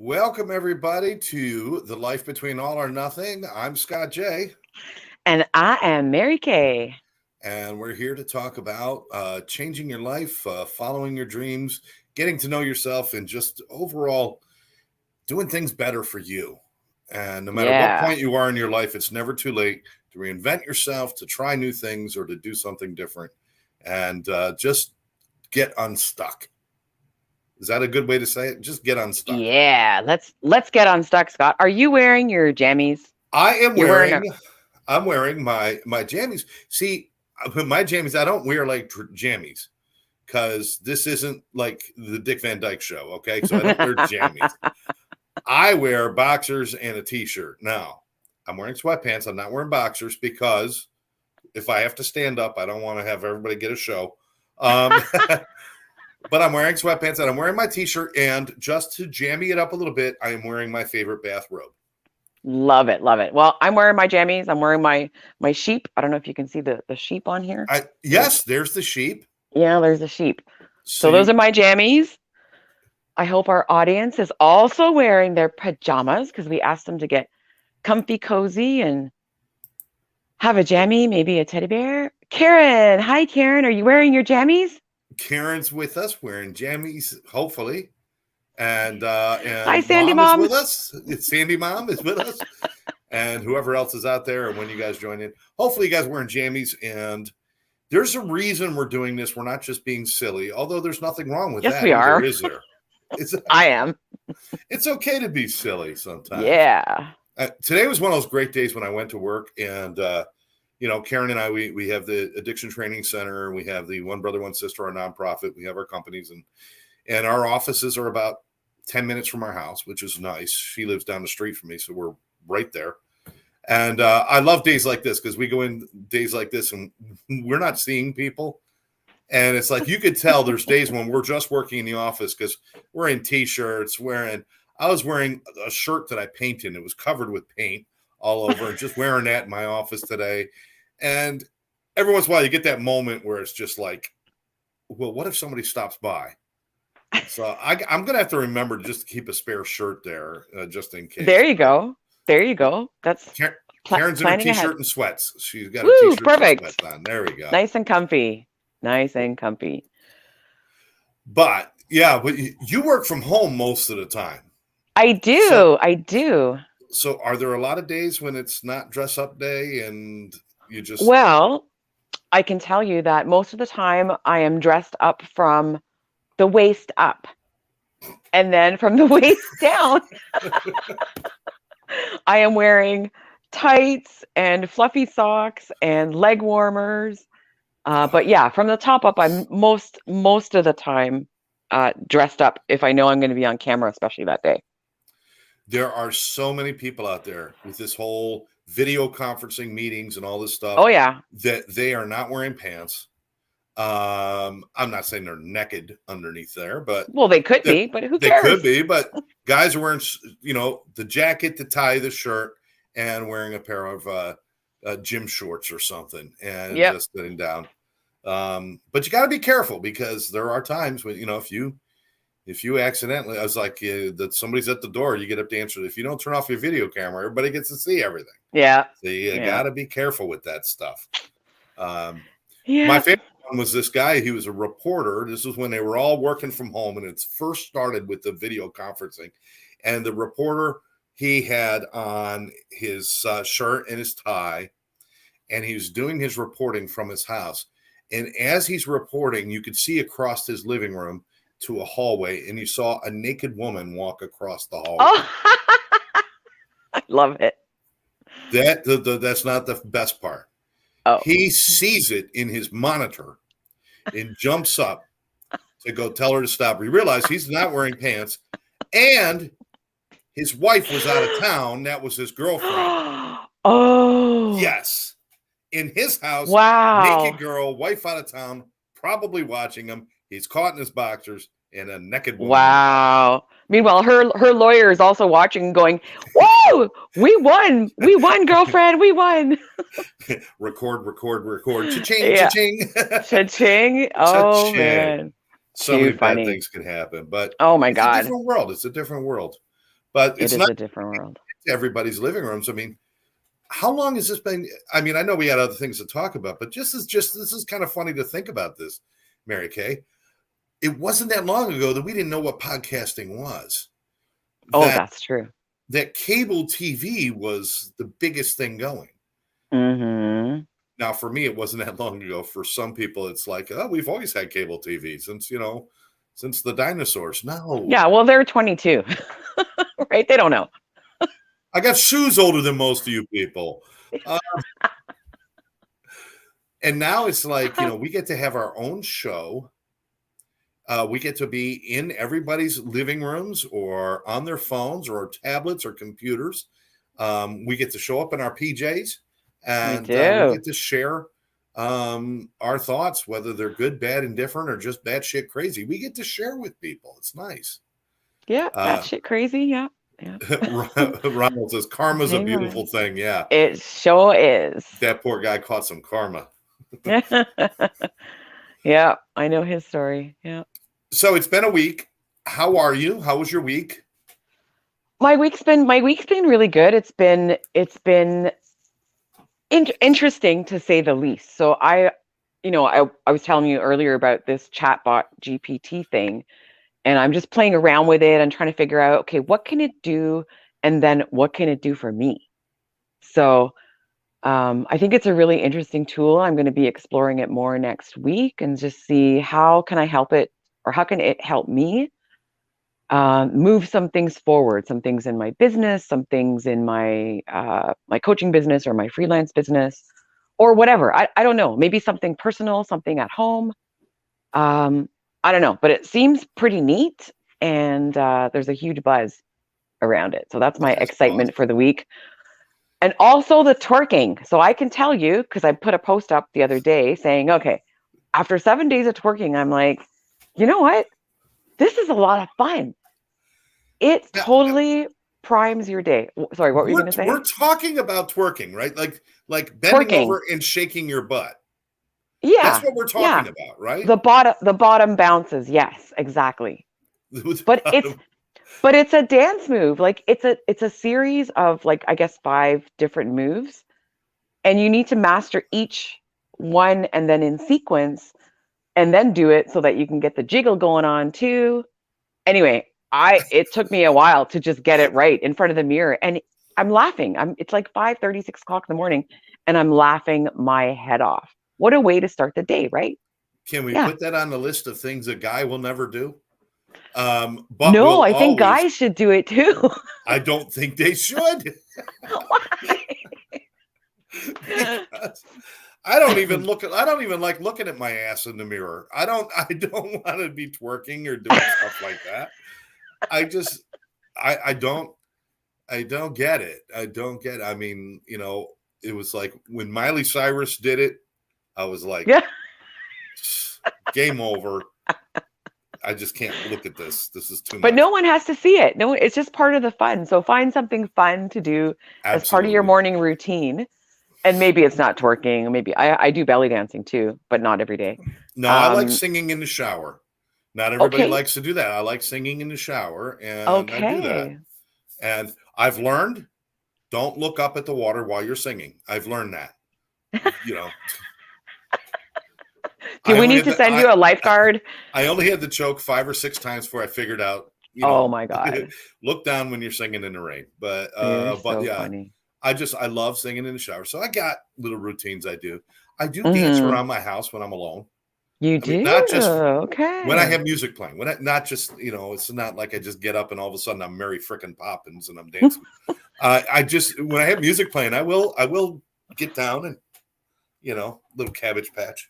Welcome, everybody, to The Life Between All or Nothing. I'm Scott J. And I am Mary Kay. And we're here to talk about changing your life, following your dreams, getting to know yourself, and just overall doing things better for you. And no matter what Yeah. point you are in your life, it's never too late to reinvent yourself, to try new things, or to do something different. And just get unstuck. Is that a good way to say it? Just get unstuck. Yeah. Let's get unstuck, Scott. Are you wearing your jammies? I am You're wearing a I'm wearing my jammies. See, my jammies, I don't wear like jammies because this isn't like the Dick Van Dyke Show. Okay, so I don't wear jammies. I wear boxers and a t-shirt. Now, I'm wearing sweatpants. I'm not wearing boxers because if I have to stand up, I don't want to have everybody get a show. But I'm wearing sweatpants and I'm wearing my t-shirt, and just to jammy it up a little bit, I am wearing my favorite bathrobe. Love it, love it. Well, I'm wearing my jammies. I'm wearing my sheep. I don't know if you can see the sheep on here. Yes, there's the sheep. Yeah, there's the sheep. So those are my jammies. I hope our audience is also wearing their pajamas because we asked them to get comfy, cozy, and have a jammy, maybe a teddy bear. Karen, hi Karen. Are you wearing your jammies? Karen's with us wearing jammies, hopefully. And Hi, Sandy Mom is Mom. with us. Sandy Mom is with us. And whoever else is out there, and when you guys join in, hopefully you guys are wearing jammies. And there's a reason we're doing this. We're not just being silly, although there's nothing wrong with that. Yes, we are. Is there? I am. It's okay to be silly sometimes. Yeah. Today was one of those great days when I went to work, and Karen and I, we have the Addiction Training Center. We have the One Brother, One Sister, our nonprofit. We have our companies, and our offices are about 10 minutes from our house, which is nice. She lives down the street from me, so we're right there. And I love days like this because we go in days like this and we're not seeing people. And it's like you could tell there's days when we're just working in the office because we're in T-shirts, I was wearing a shirt that I painted. It was covered with paint all over, and just wearing that in my office today. And every once in a while you get that moment where it's just like, well, what if somebody stops by? So I'm going to have to remember just to keep a spare shirt there just in case. There you go. There you go. That's Karen's in her T-shirt ahead. And sweats. She's got a T-shirt perfect. And sweats on. There we go. Nice and comfy. Nice and comfy. But yeah, but you work from home most of the time. I do. So are there a lot of days when it's not dress up day and you just... Well, I can tell you that most of the time I am dressed up from the waist up. And then from the waist down, I am wearing tights and fluffy socks and leg warmers. But yeah, from the top up, I'm most of the time dressed up if I know I'm going to be on camera, especially that day. There are so many people out there with this whole video conferencing meetings and all this stuff. Oh, yeah. That they are not wearing pants. I'm not saying they're naked underneath there, but... Well, they could be, but who cares? They could be, but guys are wearing, the jacket, the tie, the shirt, and wearing a pair of gym shorts or something, and just sitting down. But you got to be careful because there are times when, if you accidentally, I was like, that somebody's at the door, you get up to answer. If you don't turn off your video camera, everybody gets to see everything. Yeah. So you got to be careful with that stuff. Yeah. My favorite one was this guy. He was a reporter. This was when they were all working from home, and it first started with the video conferencing. And the reporter, he had on his shirt and his tie, and he was doing his reporting from his house. And as he's reporting, you could see across his living room to a hallway, and you saw a naked woman walk across the hallway. Oh, I love it. That's not the best part. Oh. He sees it in his monitor and jumps up to go tell her to stop. He realized he's not wearing pants, and his wife was out of town. That was his girlfriend. Oh. Yes. In his house. Wow. Naked girl, wife out of town, probably watching him. He's caught in his boxers and a naked woman. Wow. Meanwhile, her lawyer is also watching going, whoa, we won, girlfriend, we won. record. Cha-ching, cha-ching. Cha-ching. Oh, cha-ching. man. So many bad things can happen. But oh, my God. It's a different world. but It it's is not a different world. everybody's living rooms. I mean, how long has this been? I mean, I know we had other things to talk about, but this is kind of funny to think about this, Mary Kay. It wasn't that long ago that we didn't know what podcasting was. Oh, That that's true. that cable TV was the biggest thing going. Mm-hmm. Now, for me, it wasn't that long ago. For some people, it's like, oh, we've always had cable TV since the dinosaurs. No. Yeah, well, they're 22, right? They don't know. I got shoes older than most of you people. And now it's like, we get to have our own show. We get to be in everybody's living rooms or on their phones or tablets or computers. We get to show up in our PJs, and we get to share our thoughts, whether they're good, bad, indifferent, or just bad shit crazy. We get to share with people. It's nice. Yeah, bad shit crazy. Yeah. Ronald says karma's a beautiful thing. Yeah. It sure is. That poor guy caught some karma. Yeah, I know his story. Yeah. So it's been a week. How are you? How was your week? My week's been really good. It's been interesting to say the least. So I was telling you earlier about this chatbot GPT thing, and I'm just playing around with it and trying to figure out, okay, what can it do, and then what can it do for me? So I think it's a really interesting tool. I'm going to be exploring it more next week and just see how can I help it, or how can it help me move some things forward, some things in my business, some things in my my coaching business or my freelance business, or whatever. I don't know. Maybe something personal, something at home. I don't know, but it seems pretty neat, and there's a huge buzz around it. So that's my excitement for the week. And also the twerking. So I can tell you, because I put a post up the other day saying, okay, after 7 days of twerking, I'm like, you know what? This is a lot of fun. It totally primes your day. Sorry, what were you going to say? We're talking about twerking, right? Like bending over and shaking your butt. Yeah. That's what we're talking about, right? The bottom bounces. Yes, exactly. But it's a dance move. Like it's a series of, like, I guess 5 different moves, and you need to master each one and then in sequence, and then do it so that you can get the jiggle going on too. Anyway, it took me a while to just get it right in front of the mirror, and I'm laughing. It's like 5:30, 6 o'clock in the morning, and I'm laughing my head off. What a way to start the day, right? Can we put that on the list of things a guy will never do? But no, I think guys should do it too. I don't think they should. Why? I don't even like looking at my ass in the mirror. I don't want to be twerking or doing stuff like that. I don't get it. I mean, it was like when Miley Cyrus did it, I was like, game over. I just can't look at this. This is too much. But no one has to see it. No, it's just part of the fun. So find something fun to do as part of your morning routine. And maybe it's not twerking. Maybe I do belly dancing too, but not every day. No, I like singing in the shower. Not everybody likes to do that. I like singing in the shower, and I do that. And I've learned, don't look up at the water while you're singing. I've learned that. Do we need to send you a lifeguard? I only had to choke 5 or 6 times before I figured out. Oh my God! Look down when you're singing in the rain. But funny. I love singing in the shower. So I got little routines I do. I do dance around my house when I'm alone. You do? Not just when I have music playing. Not just, it's not like I just get up and all of a sudden I'm Mary frickin' Poppins and I'm dancing. When I have music playing, I will get down and, little Cabbage Patch.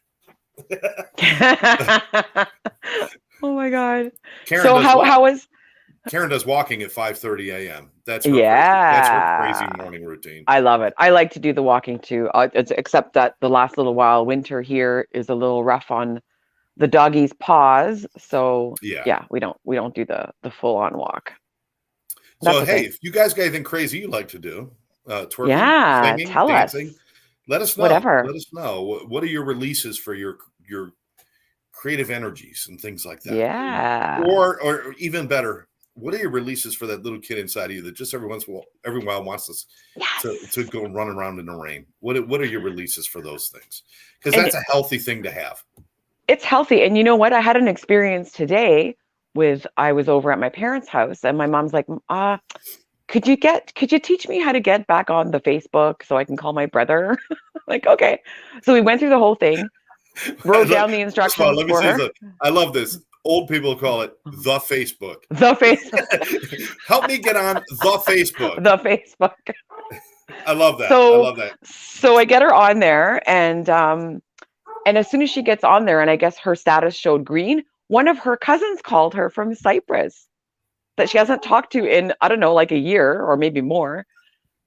Oh my God. Karen does walking at 5:30 a.m. That's her crazy morning routine. I love it. I like to do the walking too. Except that the last little while, winter here is a little rough on the doggies' paws. So we don't do the full on walk. So hey, if you guys got anything crazy you like to do, twerking, singing, tell dancing, us. Let us know. Whatever. Let us know. What are your releases for your creative energies and things like that? Yeah. Or even better, what are your releases for that little kid inside of you that just every while wants us to go run around in the rain? What are your releases for those things? Because that's a healthy thing to have. It's healthy. And you know what? I had an experience today I was over at my parents' house and my mom's like, could you teach me how to get back on the Facebook so I can call my brother? Like, okay. So we went through the whole thing, wrote down the instructions for her. I love this. Old people call it the Facebook. The Facebook. Help me get on the Facebook. The Facebook. I love that. So I get her on there, and as soon as she gets on there, and I guess her status showed green, one of her cousins called her from Cyprus that she hasn't talked to in, I don't know, like a year or maybe more.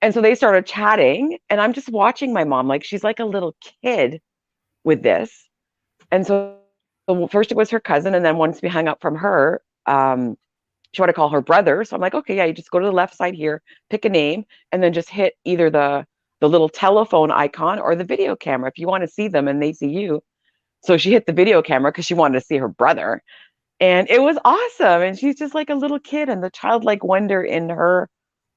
And so they started chatting, and I'm just watching my mom like she's like a little kid with this. And so first it was her cousin, and then once we hung up from her, she wanted to call her brother. So I'm like, okay, yeah, you just go to the left side here, pick a name, and then just hit either the little telephone icon or the video camera if you want to see them and they see you. So she hit the video camera because she wanted to see her brother. And it was awesome. And she's just like a little kid, and the childlike wonder in her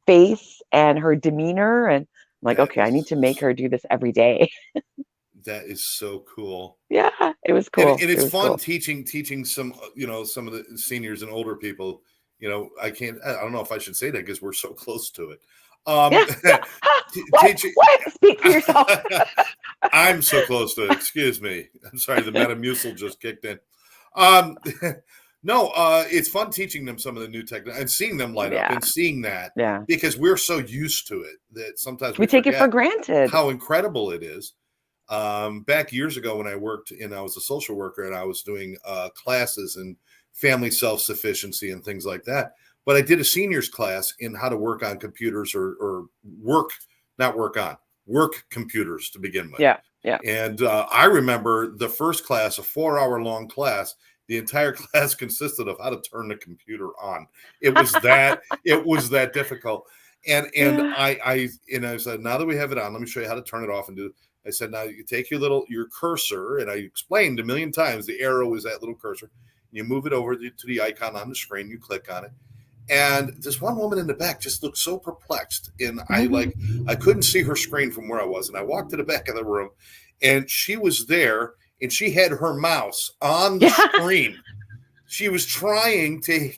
face and her demeanor. And I'm like, okay, I need to make her do this every day. That is so cool. Yeah, it was cool. And it's fun teaching some, some of the seniors and older people. I don't know if I should say that because we're so close to it. What? Speak for yourself. I'm so close to it. Excuse me. I'm sorry. The Metamucil just kicked in. No, it's fun teaching them some of the new technology and seeing them light up and seeing that because we're so used to it that sometimes we take it for granted how incredible it is. Back years ago when I worked I was a social worker and I was doing classes in family self-sufficiency and things like that. But I did a seniors class in how to work on computers or work computers to begin with. Yeah. And I remember the first class, a 4-hour long class. The entire class consisted of how to turn the computer on. It was that difficult. And I said, now that we have it on, let me show you how to turn it off and do it. I said, now you take your cursor, and I explained a million times the arrow is that little cursor. You move it over to the icon on the screen, you click on it. And this one woman in the back just looked so perplexed. And I couldn't see her screen from where I was. And I walked to the back of the room, and she was there, and she had her mouse on the screen. She was trying to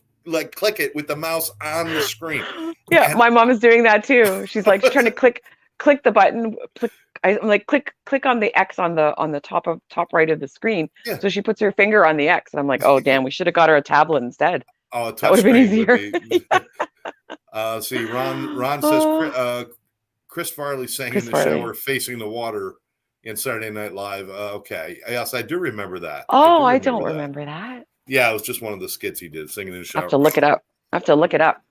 click it with the mouse on the screen. Yeah, and my mom is doing that too. She's like trying to click the button. I'm like click on the X on the top right of the screen. Yeah. So she puts her finger on the X, and I'm like, oh damn, we should have got her a tablet instead. Oh, that would have been easier. See, Ron says Chris Farley sang in the shower facing the water in Saturday Night Live. Okay, yes, I do remember that. Oh, I don't remember that. Yeah, it was just one of the skits he did, singing in the shower. I have to look it up.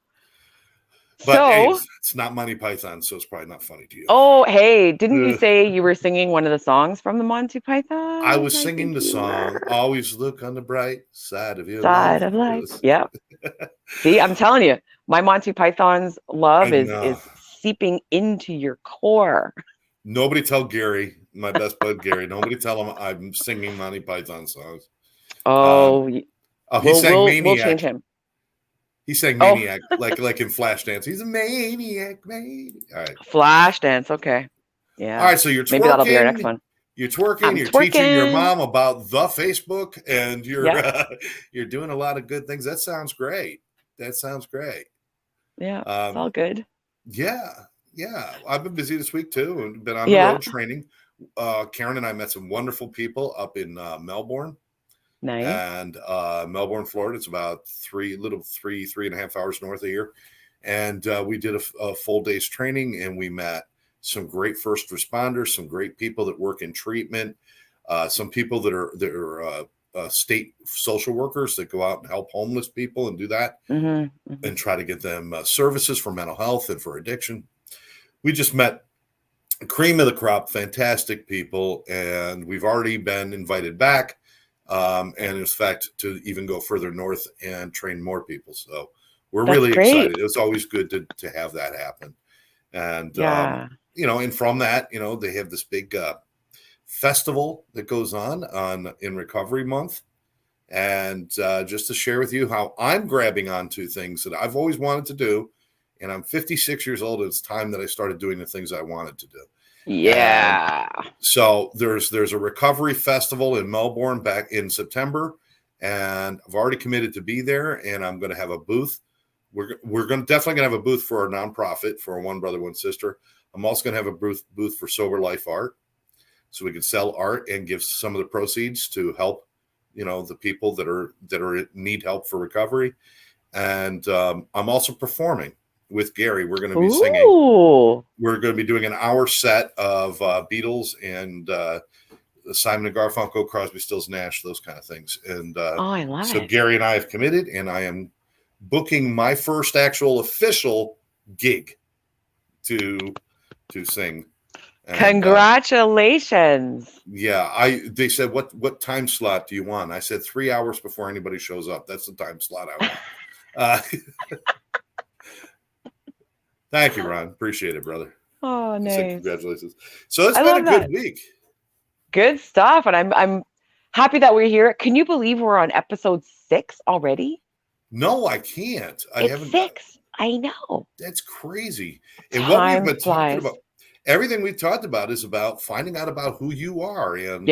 But hey, it's not Monty Python, so it's probably not funny to you. Oh, hey, didn't you say you were singing one of the songs from the Monty Python? I was singing the song, Always Look on the Bright Side of Your Life. Yeah. See, I'm telling you, my Monty Python's love is seeping into your core. Nobody tell Gary, my best bud Gary, nobody tell him I'm singing Monty Python songs. Oh, he sang Maniac. We'll change him. He sang Maniac like in Flashdance. He's a maniac. All right. Flashdance. Okay. Yeah. All right. So you're twerking. Maybe that'll be our next one. You're twerking. You're teaching your mom about the Facebook, and you're doing a lot of good things. That sounds great. Yeah. It's all good. Yeah. I've been busy this week too, and been on the road training. Karen and I met some wonderful people up in Melbourne. Nice. And Melbourne, Florida. It's about 3.5 hours north of here. And we did a full day's training, and we met some great first responders, some great people that work in treatment, some people that are state social workers that go out and help homeless people and do that and try to get them services for mental health and for addiction. We just met cream of the crop, fantastic people, and we've already been invited back. And in fact, to even go further north and train more people. So we're really excited. It's always good to have that happen. And, and from that, they have this big festival that goes on in Recovery Month. and just to share with you how I'm grabbing onto things that I've always wanted to do. And I'm 56 years old. And it's time that I started doing the things I wanted to do. And Yeah. so there's a recovery festival in Melbourne back in September, and I've already committed to be there. And I'm going to have a booth. We're going to definitely going to have a booth for our nonprofit for One Brother One Sister. I'm also going to have a booth for Sober Life Art, so we can sell art and give some of the proceeds to help, the people that need help for recovery. And I'm also performing with Gary. We're going to be singing. We're going to be doing an hour set of Beatles and Simon and Garfunkel, Crosby, Stills, Nash, those kind of things. And I love it. So Gary and I have committed, and I am booking my first actual official gig to sing. And, congratulations. They said, what time slot do you want? I said 3 hours before anybody shows up. That's the time slot I want. Thank you, Ron. Appreciate it, brother. Oh, nice. Congratulations. So it's been a good week. Good stuff. And I'm happy that we're here. Can you believe we're on episode 6 already? No, I can't. It's 6. I know. That's crazy. And what we've been talking about, everything we've talked about is about finding out about who you are and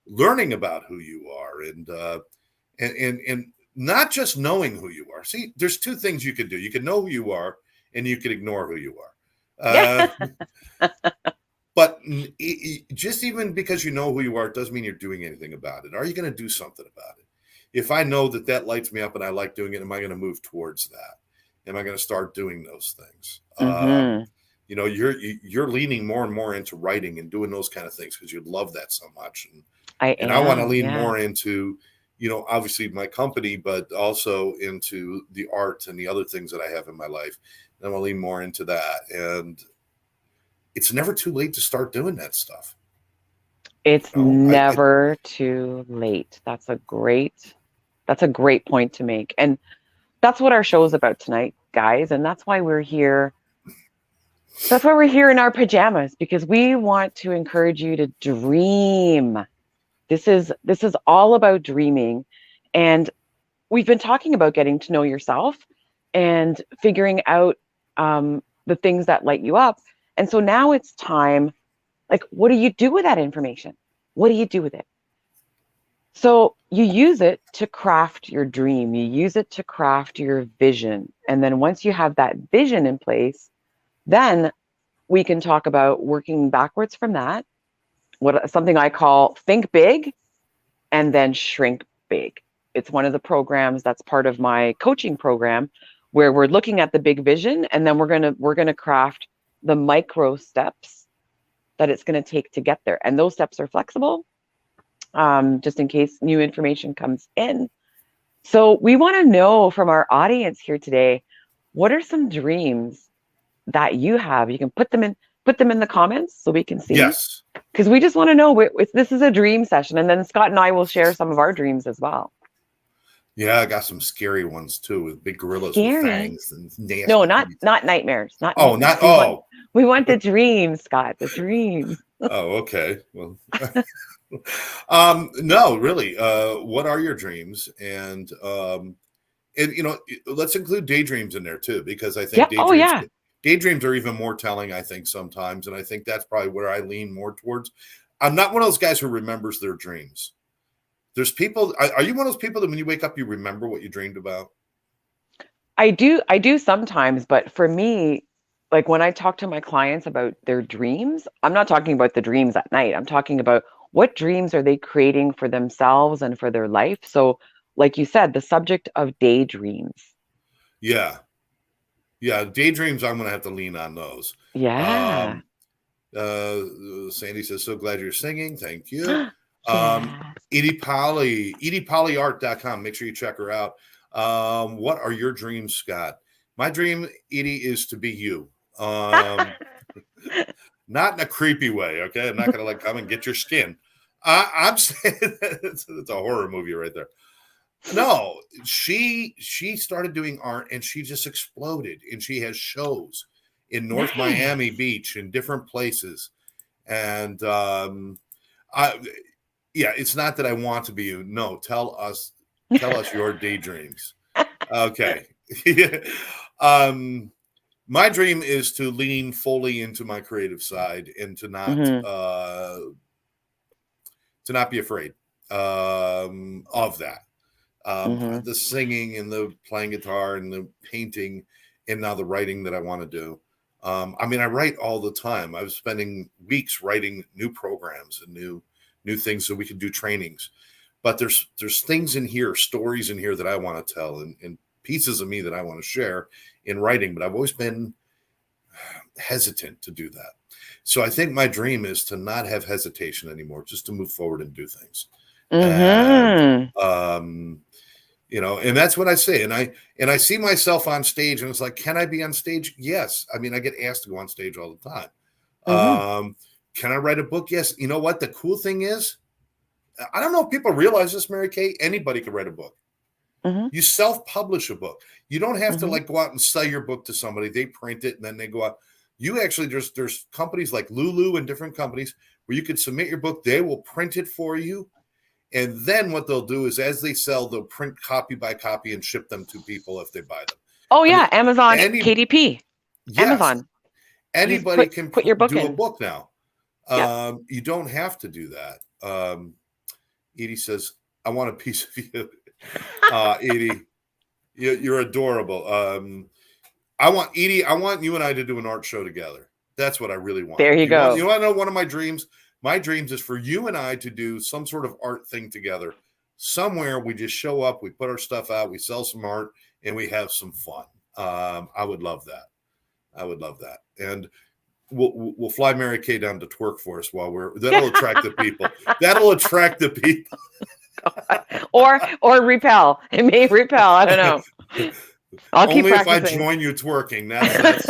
learning about who you are and not just knowing who you are. See, there's two things you can do. You can know who you are and you can ignore who you are. But just even because you know who you are, it doesn't mean you're doing anything about it. Are you going to do something about it? If I know that lights me up and I like doing it, am I going to move towards that? Am I going to start doing those things? Mm-hmm. You're leaning more and more into writing and doing those kind of things because you love that so much. And I want to lean more into, obviously my company, but also into the art and the other things that I have in my life. And I want to lean more into that. And it's never too late to start doing that stuff. It's never too late. That's a great point to make. And that's what our show is about tonight, guys. And that's why we're here. That's why we're here in our pajamas, because we want to encourage you to dream. This is all about dreaming. And we've been talking about getting to know yourself and figuring out the things that light you up. And so now it's time, like, what do you do with that information? What do you do with it? So you use it to craft your dream. You use it to craft your vision. And then once you have that vision in place, then we can talk about working backwards from that. Something I call think big and then shrink big. It's one of the programs that's part of my coaching program where we're looking at the big vision, and then we're going to craft the micro steps that it's going to take to get there. And those steps are flexible, just in case new information comes in. So we want to know from our audience here today, what are some dreams that you have? You can put them in the comments so we can see. Yes. Because we just want to know, this is a dream session. And then Scott and I will share some of our dreams as well. Yeah, I got some scary ones too, with big gorillas with fangs and nasty. No, not nightmares. We want the dreams, Scott. The dreams. Oh, okay. Well, no, really. What are your dreams? And let's include daydreams in there too, because I think daydreams are even more telling, I think, sometimes. And I think that's probably where I lean more towards. I'm not one of those guys who remembers their dreams. There's people. Are you one of those people that when you wake up, you remember what you dreamed about? I do sometimes, but for me, like when I talk to my clients about their dreams, I'm not talking about the dreams at night. I'm talking about what dreams are they creating for themselves and for their life. So, like you said, the subject of daydreams. Yeah. Daydreams, I'm going to have to lean on those. Yeah. Sandy says, so glad you're singing. Thank you. EdiePolyArt.com. Make sure you check her out. What are your dreams, Scott? My dream, Edie, is to be you. Not in a creepy way, okay? I'm not going to come and get your skin. I'm saying it's a horror movie right there. No, she started doing art and she just exploded, and she has shows in North Miami Beach in different places. And it's not that I want to be you. No, tell us Tell us your daydreams. Okay. um, my dream is to lean fully into my creative side and to not be afraid of that. The singing and the playing guitar and the painting and now the writing that I want to do. I mean, I write all the time. I was spending weeks writing new programs and new things so we can do trainings. But there's things in here, stories in here that I want to tell and pieces of me that I want to share in writing. But I've always been hesitant to do that. So I think my dream is to not have hesitation anymore, just to move forward and do things. And, and that's what I say. And I see myself on stage and it's like, can I be on stage? Yes. I mean, I get asked to go on stage all the time. Can I write a book? Yes. You know what? The cool thing is, I don't know if people realize this, Mary Kay, anybody can write a book. You self-publish a book. You don't have to like go out and sell your book to somebody. They print it and then they go out. You actually, there's companies like Lulu and different companies where you can submit your book. They will print it for you. And then what they'll do is as they sell, they'll print copy by copy and ship them to people if they buy them. Oh, yeah. Amazon, KDP. Yes, Amazon. Anybody can put your book do in a book now. Yep. You don't have to do that. Edie says, I want a piece of you. Edie, you're adorable. I want you and I to do an art show together. That's what I really want. There you go. You want to know one of my dreams? My dreams is for you and I to do some sort of art thing together. Somewhere we just show up, we put our stuff out, we sell some art, and we have some fun. I would love that. And we'll fly Mary Kay down to twerk for us that'll attract the people. That'll attract the people. or repel. It may repel. I don't know. I'll keep practicing. Only if I join you twerking. That's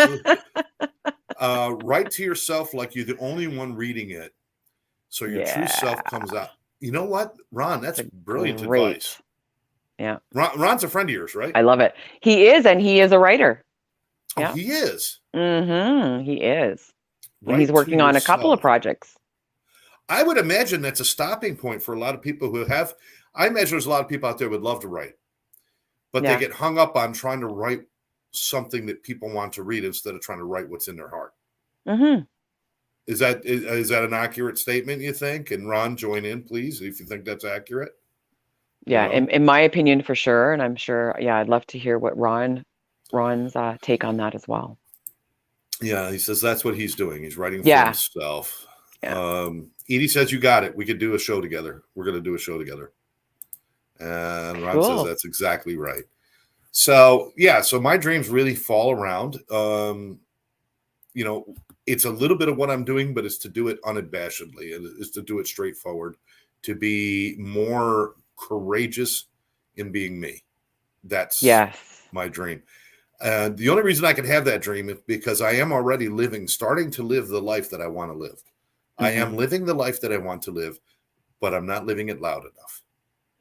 write to yourself like you're the only one reading it, so your true self comes out. You know what, Ron? That's brilliant advice. Yeah. Ron's a friend of yours, right? I love it. He is, and he is a writer. Oh, yeah. He is. He is. And he's working on a couple of projects. I would imagine that's a stopping point for a lot of people who have. I imagine there's a lot of people out there who would love to write, but they get hung up on trying to write something that people want to read instead of trying to write what's in their heart. Is that an accurate statement, you think? And Ron, join in, please, if you think that's accurate. Yeah, in my opinion, for sure. And I'm sure, I'd love to hear what Ron's take on that as well. Yeah, he says that's what he's doing. He's writing for himself. Yeah. Edie says, you got it. We could do a show together. We're going to do a show together. And Ron says that's exactly right. So, so my dreams really fall around. It's a little bit of what I'm doing, but it's to do it unabashedly. It's to do it straightforward, to be more courageous in being me. That's my dream. The only reason I can have that dream is because I am already starting to live the life that I want to live. I am living the life that I want to live, but I'm not living it loud enough.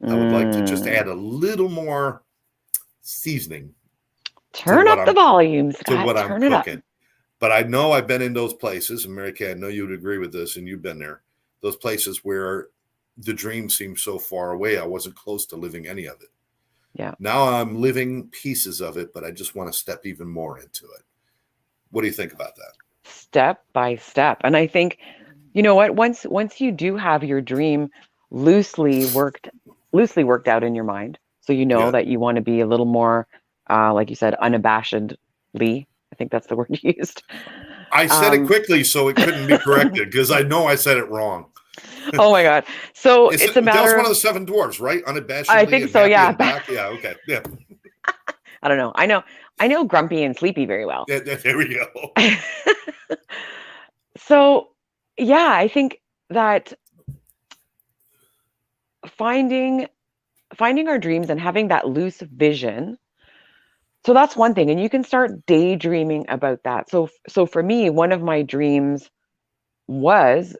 I would like to just add a little more seasoning. Turn up the volume, Scott. To what I'm cooking. But I know I've been in those places, and Mary Kay, I know you would agree with this, and you've been there. Those places where the dream seemed so far away, I wasn't close to living any of it. Yeah. Now I'm living pieces of it, but I just want to step even more into it. What do you think about that? Step by step. And I think, you know what, once you do have your dream loosely worked out in your mind, so you know that you want to be a little more, like you said, unabashedly. I think that's the word you used. I said it quickly so it couldn't be corrected because I know I said it wrong. Oh my God. So it's a matter. That was one of the seven dwarves, right? Unabashedly. I think so. Yeah. Yeah. Okay. Yeah. I don't know. I know Grumpy and Sleepy very well. There we go. So I think that finding our dreams and having that loose vision. So that's one thing. And you can start daydreaming about that. So for me, one of my dreams was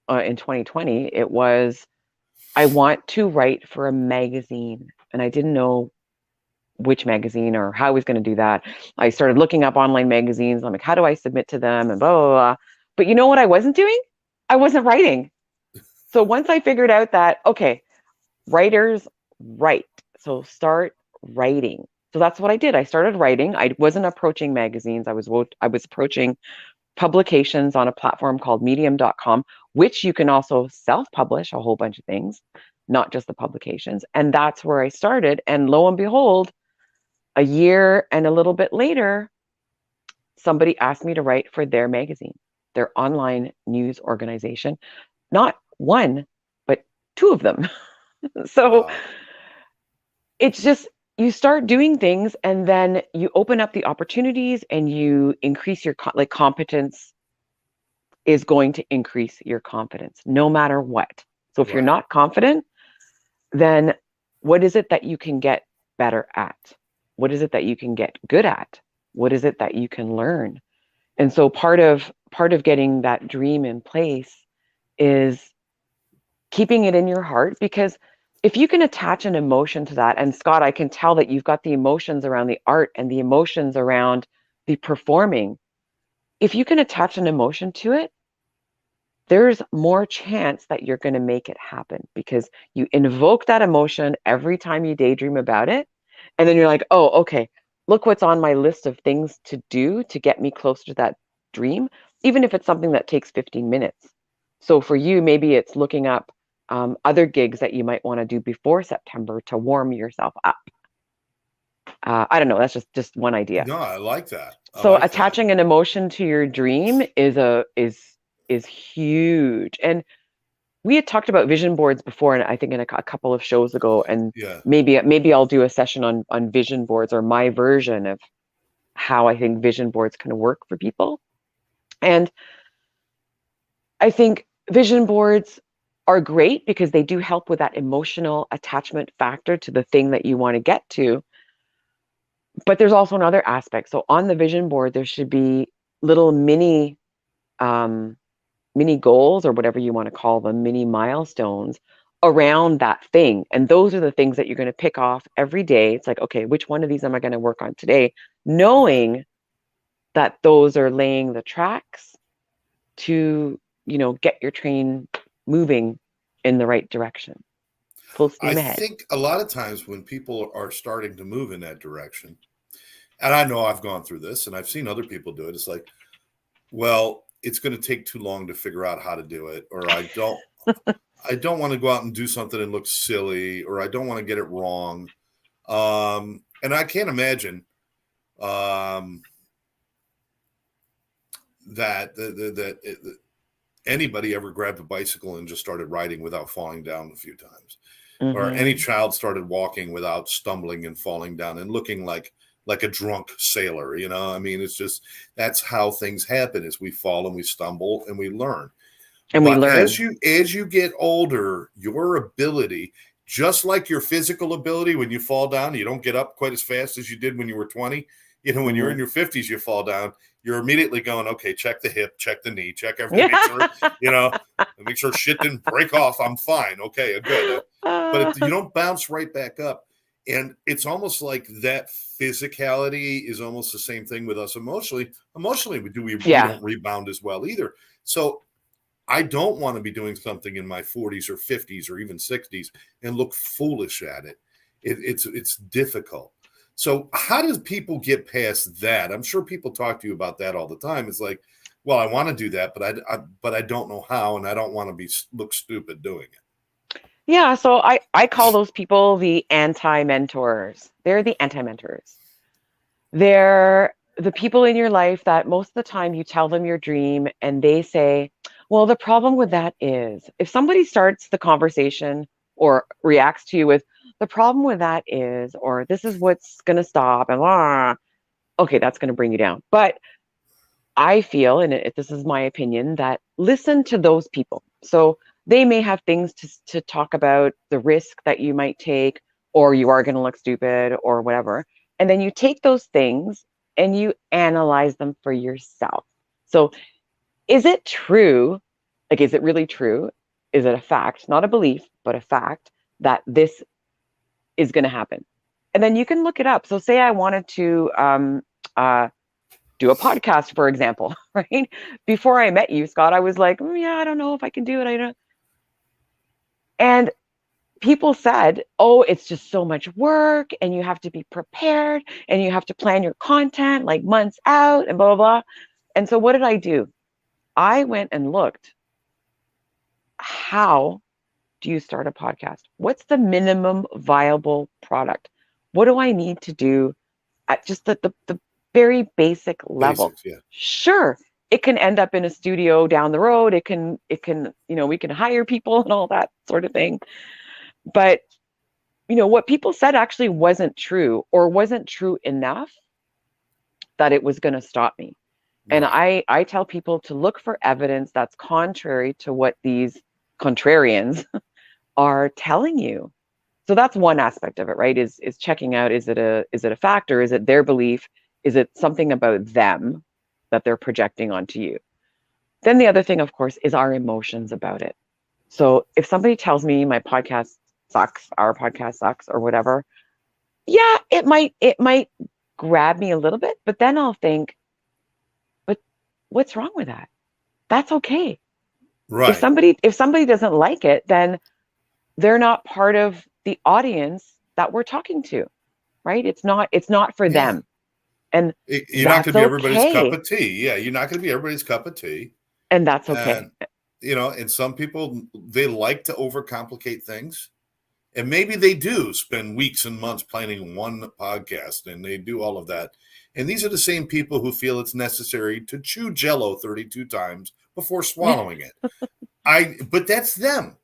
in 2020, it was, I want to write for a magazine. And I didn't know which magazine or how I was going to do that. I started looking up online magazines. I'm like, how do I submit to them? And blah, blah, blah. But you know what I wasn't doing? I wasn't writing. So once I figured out that, okay, writers write. So start writing. So that's what I did. I started writing. I wasn't approaching magazines. I was approaching publications on a platform called medium.com, which you can also self-publish a whole bunch of things, not just the publications. And that's where I started. And lo and behold, a year and a little bit later, somebody asked me to write for their magazine, their online news organization. Not one, but two of them. So Wow. it's just, you start doing things and then you open up the opportunities and you increase your competence is going to increase your confidence no matter what. So if you're Right. not confident, then what is it that you can get better at? What is it that you can get good at? What is it that you can learn? And so part of getting that dream in place is keeping it in your heart, because if you can attach an emotion to that, and Scott, I can tell that you've got the emotions around the art and the emotions around the performing. If you can attach an emotion to it, there's more chance that you're going to make it happen, because you invoke that emotion every time you daydream about it. And then you're like, oh, okay, look what's on my list of things to do to get me closer to that dream, even if it's something that takes 15 minutes. So for you, maybe it's looking up other gigs that you might want to do before September to warm yourself up. I don't know. That's just one idea. No, I like that. I So like that. attaching an emotion to your dream is huge. And we had talked about vision boards before, and I think in a couple of shows ago. And Yeah. maybe I'll do a session on vision boards, or my version of how I think vision boards can work for people. And I think vision boards are great because they do help with that emotional attachment factor to the thing that you want to get to. But there's also another aspect. So on the vision board, there should be little um, mini goals, or whatever you want to call them, mini milestones around that thing. And those are the things that you're going to pick off every day. It's like, okay, which one of these am I going to work on today? Knowing that those are laying the tracks to, get your train moving in the right direction. Full I steam ahead. think a lot of times when people are starting to move in that direction, and I know I've gone through this and I've seen other people do it, it's like, well, it's going to take too long to figure out how to do it, or I don't want to go out and do something and look silly, or I don't want to get it wrong. And I can't imagine that anybody ever grabbed a bicycle and just started riding without falling down a few times, or any child started walking without stumbling and falling down and looking like a drunk sailor. I mean, it's just, that's how things happen, is we fall and we stumble and we learn. And But we learn. as you get older, your ability, just like your physical ability, when you fall down, you don't get up quite as fast as you did when you were 20. When you're in your 50s, you fall down, you're immediately going, okay, check the hip, check the knee, check everything, make sure shit didn't break off. I'm fine. Okay, good. But you don't bounce right back up. And it's almost like that physicality is almost the same thing with us emotionally. Emotionally, we don't rebound as well either. So I don't want to be doing something in my 40s or 50s or even 60s and look foolish at it. It's difficult. So how does people get past that? I'm sure people talk to you about that all the time. It's like, well, I want to do that, but I don't know how, and I don't want to look stupid doing it. Yeah, so I call those people the anti-mentors. They're the anti-mentors. They're the people in your life that most of the time you tell them your dream and they say, well, the problem with that is, if somebody starts the conversation or reacts to you with, the problem with that is, or this is what's going to stop, and okay, that's going to bring you down. But I feel, and this is my opinion, that listen to those people. So they may have things to talk about, the risk that you might take, or you are going to look stupid or whatever. And then you take those things and you analyze them for yourself. So is it true? Like, is it really true? Is it a fact, not a belief, but a fact that this is going to happen? And then you can look it up. So say I wanted to do a podcast, for example, right? Before I met you, Scott, I was like, yeah, I don't know if I can do it. I don't. And people said, oh, it's just so much work and you have to be prepared and you have to plan your content like months out and blah, blah, blah. And so what did I do? I went and looked, how do you start a podcast? What's the minimum viable product? What do I need to do at just the very basic level? Basics, yeah. Sure, it can end up in a studio down the road. It can, we can hire people and all that sort of thing. But, what people said actually wasn't true, or wasn't true enough that it was going to stop me. And Right. I tell people to look for evidence that's contrary to what these contrarians are telling you. So that's one aspect of it, right? Is checking out, is it a fact, or is it their belief? Is it something about them that they're projecting onto you? Then the other thing, of course, is our emotions about it. So if somebody tells me my podcast sucks, our podcast sucks, or whatever, yeah, it might grab me a little bit, but then I'll think, but what's wrong with that? That's okay. If Right. somebody doesn't like it, then they're not part of the audience that we're talking to, right? It's not for Yeah. them. And You're not going to that's be everybody's cup okay. of tea. Yeah, you're not going to be everybody's cup of tea. And that's okay. And and some people, they like to overcomplicate things. And maybe they do spend weeks and months planning one podcast, and they do all of that. And these are the same people who feel it's necessary to chew Jello 32 times before swallowing it. But that's them.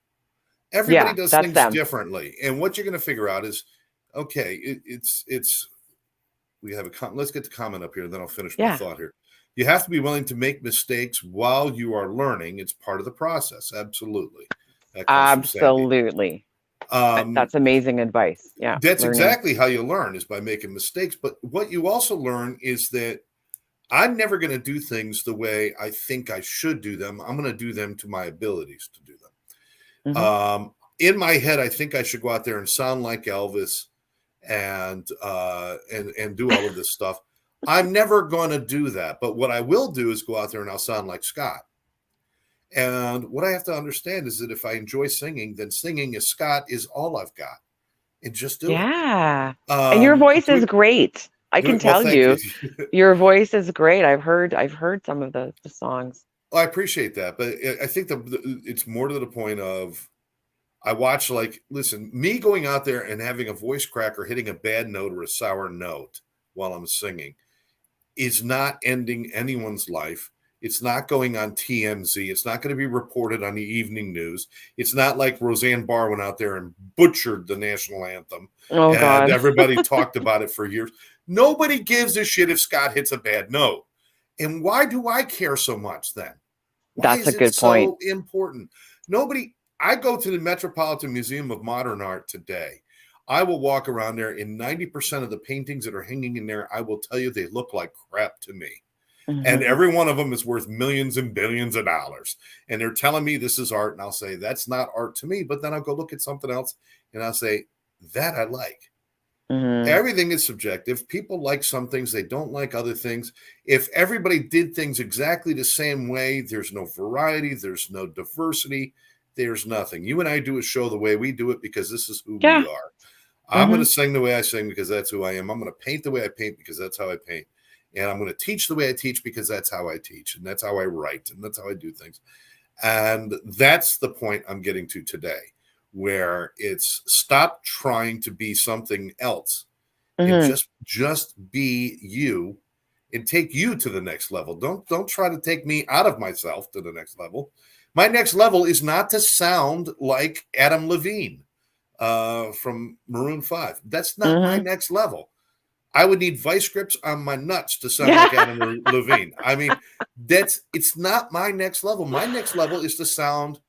Everybody Yeah, does that's things them. differently. And what you're going to figure out is, okay, we have let's get the comment up here, then I'll finish my Yeah. thought here. You have to be willing to make mistakes while you are learning. It's part of the process. Absolutely. That comes from Sandy. Absolutely. That's amazing advice. Yeah. That's Learning. exactly how you learn, is by making mistakes. But what you also learn is that I'm never going to do things the way I think I should do them. I'm going to do them to my abilities to do them. Mm-hmm. In my head, I think I should go out there and sound like Elvis and do all of this stuff. I'm never going to do that. But what I will do is go out there and I'll sound like Scott. And what I have to understand is that if I enjoy singing, then singing as Scott is all I've got. And just do it. Yeah. And your voice is great. I can Well, tell thank you. you. Your voice is great. I've heard some of the songs. Well, I appreciate that, but I think it's more to the point of, I watch, listen, me going out there and having a voice crack or hitting a bad note or a sour note while I'm singing is not ending anyone's life. It's not going on TMZ. It's not going to be reported on the evening news. It's not like Roseanne Barr went out there and butchered the national anthem. Oh, and God. Everybody talked about it for years. Nobody gives a shit if Scott hits a bad note. And why do I care so much then? Why That's a is good it so point. important? I go to the Metropolitan Museum of Modern Art today. I will walk around there, and 90% of the paintings that are hanging in there, I will tell you, they look like crap to me. Mm-hmm. And every one of them is worth millions and billions of dollars. And they're telling me this is art. And I'll say, that's not art to me. But then I'll go look at something else and I'll say, that I like. Mm-hmm. Everything is subjective. People like some things, they don't like other things. If everybody did things exactly the same way, there's no variety, there's no diversity, there's nothing. You and I do a show the way we do it because this is who we are. I'm going to sing the way I sing because that's who I am. I'm going to paint the way I paint because that's how I paint. And I'm going to teach the way I teach because that's how I teach. And that's how I write. And that's how I do things. And that's the point I'm getting to today, where it's stop trying to be something else and just be you and take you to the next level. Don't try to take me out of myself to the next level. My next level is not to sound like Adam Levine from Maroon 5. That's not my next level. I would need vice grips on my nuts to sound like Adam Levine. I mean, it's not my next level. My next level is to sound,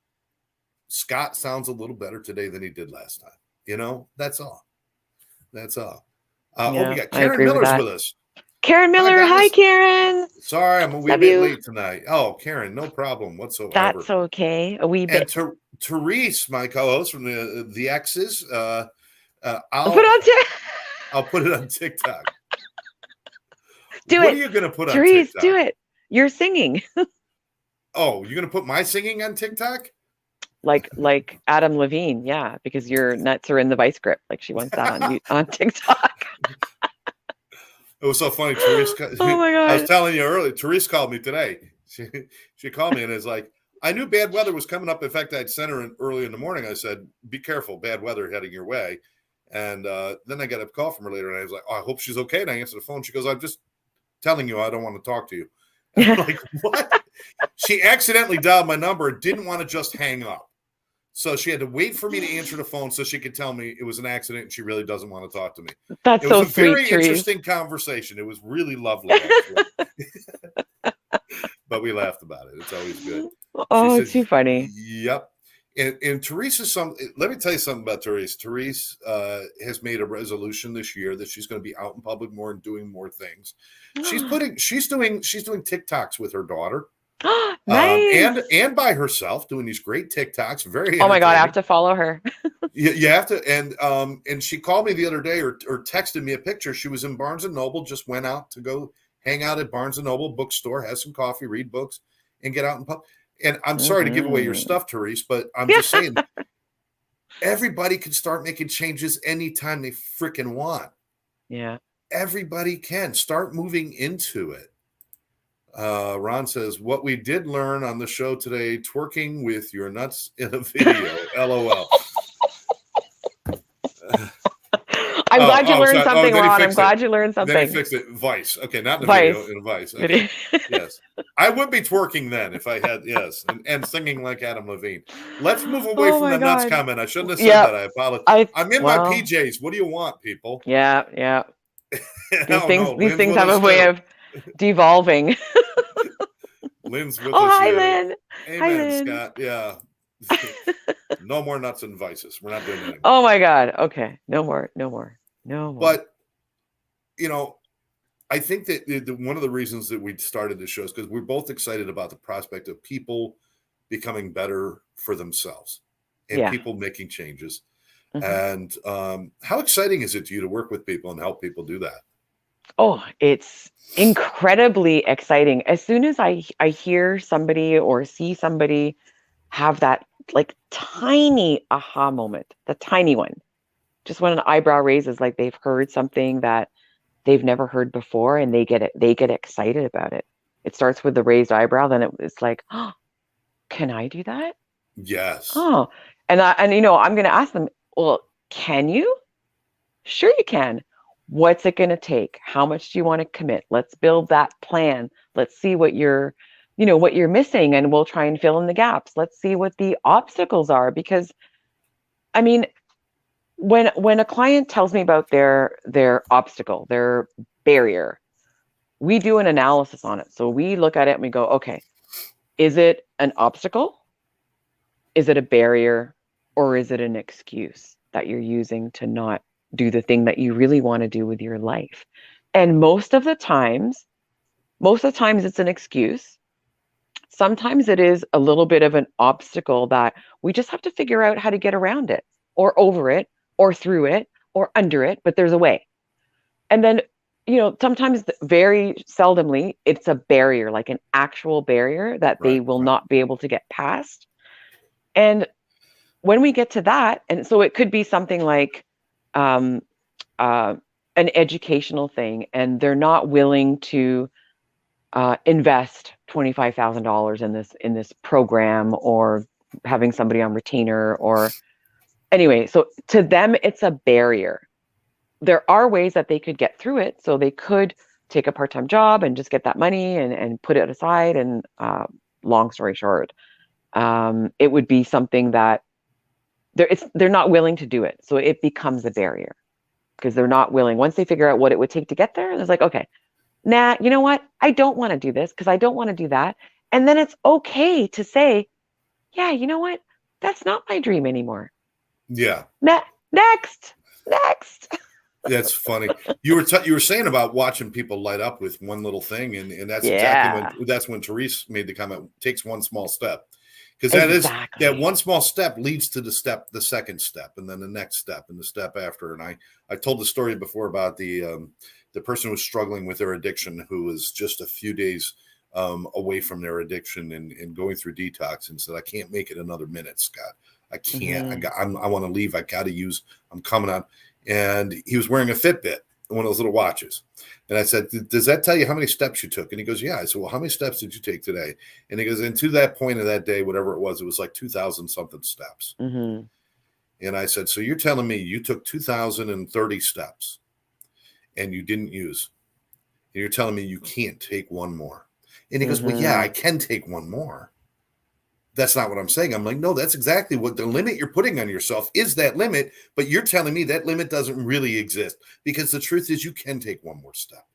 Scott sounds a little better today than he did last time. That's all. That's all. We got Karen Miller's with us. Karen Miller. Hi, Karen. Sorry, I'm a wee bit late tonight. Oh, Karen, no problem whatsoever. That's okay. A wee bit. And Therese, my co-host from the X's, I'll put it on TikTok. What are you going to put on TikTok? Do it. You're singing. Oh, you're going to put my singing on TikTok? like Adam Levine, yeah, because your nuts are in the vice grip. Like she wants that on TikTok. It was so funny. Therese, Oh my I was God. telling you earlier, Therese called me today. She called me and is like, I knew bad weather was coming up. In fact, I'd sent her early in the morning. I said, be careful, bad weather heading your way. And then I got a call from her later and I was like, oh, I hope she's okay. And I answered the phone. She goes, I'm just telling you, I don't want to talk to you. And I'm like, what? She accidentally dialed my number and didn't want to just hang up. So she had to wait for me to answer the phone so she could tell me it was an accident and she really doesn't want to talk to me. That's It was so a sweet, very Therese. interesting conversation. It was really lovely, actually. But we laughed about it. It's always good. Oh, She it's said, too funny. yep. And Therese is let me tell you something about Therese. Therese has made a resolution this year that she's going to be out in public more and doing more things. She's doing TikToks with her daughter. Nice. And by herself doing these great TikToks. Very Oh my God, I have entertaining. to follow her. You have to, and she called me the other day or texted me a picture. She was in Barnes and Noble, just went out to go hang out at Barnes and Noble bookstore, have some coffee, read books, and get out in public. And I'm sorry to give away your stuff, Therese, but I'm just saying, everybody can start making changes anytime they freaking want. Yeah. Everybody can start moving into it. Ron says, what we did learn on the show today, twerking with your nuts in a video. LOL. I'm glad you learned something, Ron. I'm glad you learned Then he something. fixed it. Vice. Okay, not in a Vice. video, in a Vice. Okay. Yes. I would be twerking then if I had, yes, and singing like Adam Levine. Let's move away from the nuts comment. I shouldn't have said that. I apologize. I'm in my PJs. What do you want, people? Yeah, yeah. These things have a us way too. of devolving. Lynn's with Oh, us. hi, Yeah. Lynn. Amen, Hi, Lynn. Scott. Yeah. No more nuts and vices. We're not doing that anymore. Oh my God. Okay. No more. No more. No more. But, you know, I think that one of the reasons that we started this show is because we're both excited about the prospect of people becoming better for themselves and people making changes. Mm-hmm. And how exciting is it to you to work with people and help people do that? Oh, it's incredibly exciting. As soon as I hear somebody or see somebody have that like tiny aha moment, the tiny one, just when an eyebrow raises, like they've heard something that they've never heard before and they get excited about it. It starts with the raised eyebrow, then it's like, oh, can I do that? Yes. Oh, and I'm going to ask them, well, can you? Sure you can. What's it going to take? How much do you want to commit? Let's build that plan. Let's see what you're missing, and we'll try and fill in the gaps. Let's see what the obstacles are, because I mean, when a client tells me about their obstacle, their barrier, we do an analysis on it. So we look at it and we go, okay, is it an obstacle? Is it a barrier? Or is it an excuse that you're using to not do the thing that you really want to do with your life? And most of the times it's an excuse. Sometimes it is a little bit of an obstacle that we just have to figure out how to get around it or over it or through it or under it, but there's a way. And then, sometimes, very seldomly, it's a barrier, like an actual barrier that they will not be able to get past. And when we get to that, and so it could be something like an educational thing, and they're not willing to invest $25,000 in this program, or having somebody on retainer, or anyway. So to them, it's a barrier. There are ways that they could get through it. So they could take a part-time job and just get that money and put it aside. And long story short, it would be something that they're not willing to do it. So it becomes a barrier because they're not willing. Once they figure out what it would take to get there, it's like, okay, nah, you know what? I don't want to do this because I don't want to do that. And then it's okay to say, yeah, you know what? That's not my dream anymore. Yeah. Next. That's funny. You were saying about watching people light up with one little thing, and that's exactly when Therese made the comment. Takes one small step, because that one small step leads to the second step, and then the next step, and the step after. And I told the story before about the person who was struggling with their addiction, who was just a few days away from their addiction and going through detox, and said, I can't make it another minute, Scott. I can't. I want to leave. I got to use. I'm coming on. And he was wearing a Fitbit, one of those little watches. And I said, does that tell you how many steps you took? And he goes, yeah. I said, well, how many steps did you take today? And he goes, and to that point of that day, whatever it was like 2,000 something steps. Mm-hmm. And I said, so you're telling me you took 2,030 steps and you didn't use, and you're telling me you can't take one more? And he goes, well, yeah, I can take one more. That's not what I'm saying. I'm like, no, that's exactly what the limit you're putting on yourself is, that limit. But you're telling me that limit doesn't really exist, because the truth is you can take one more step.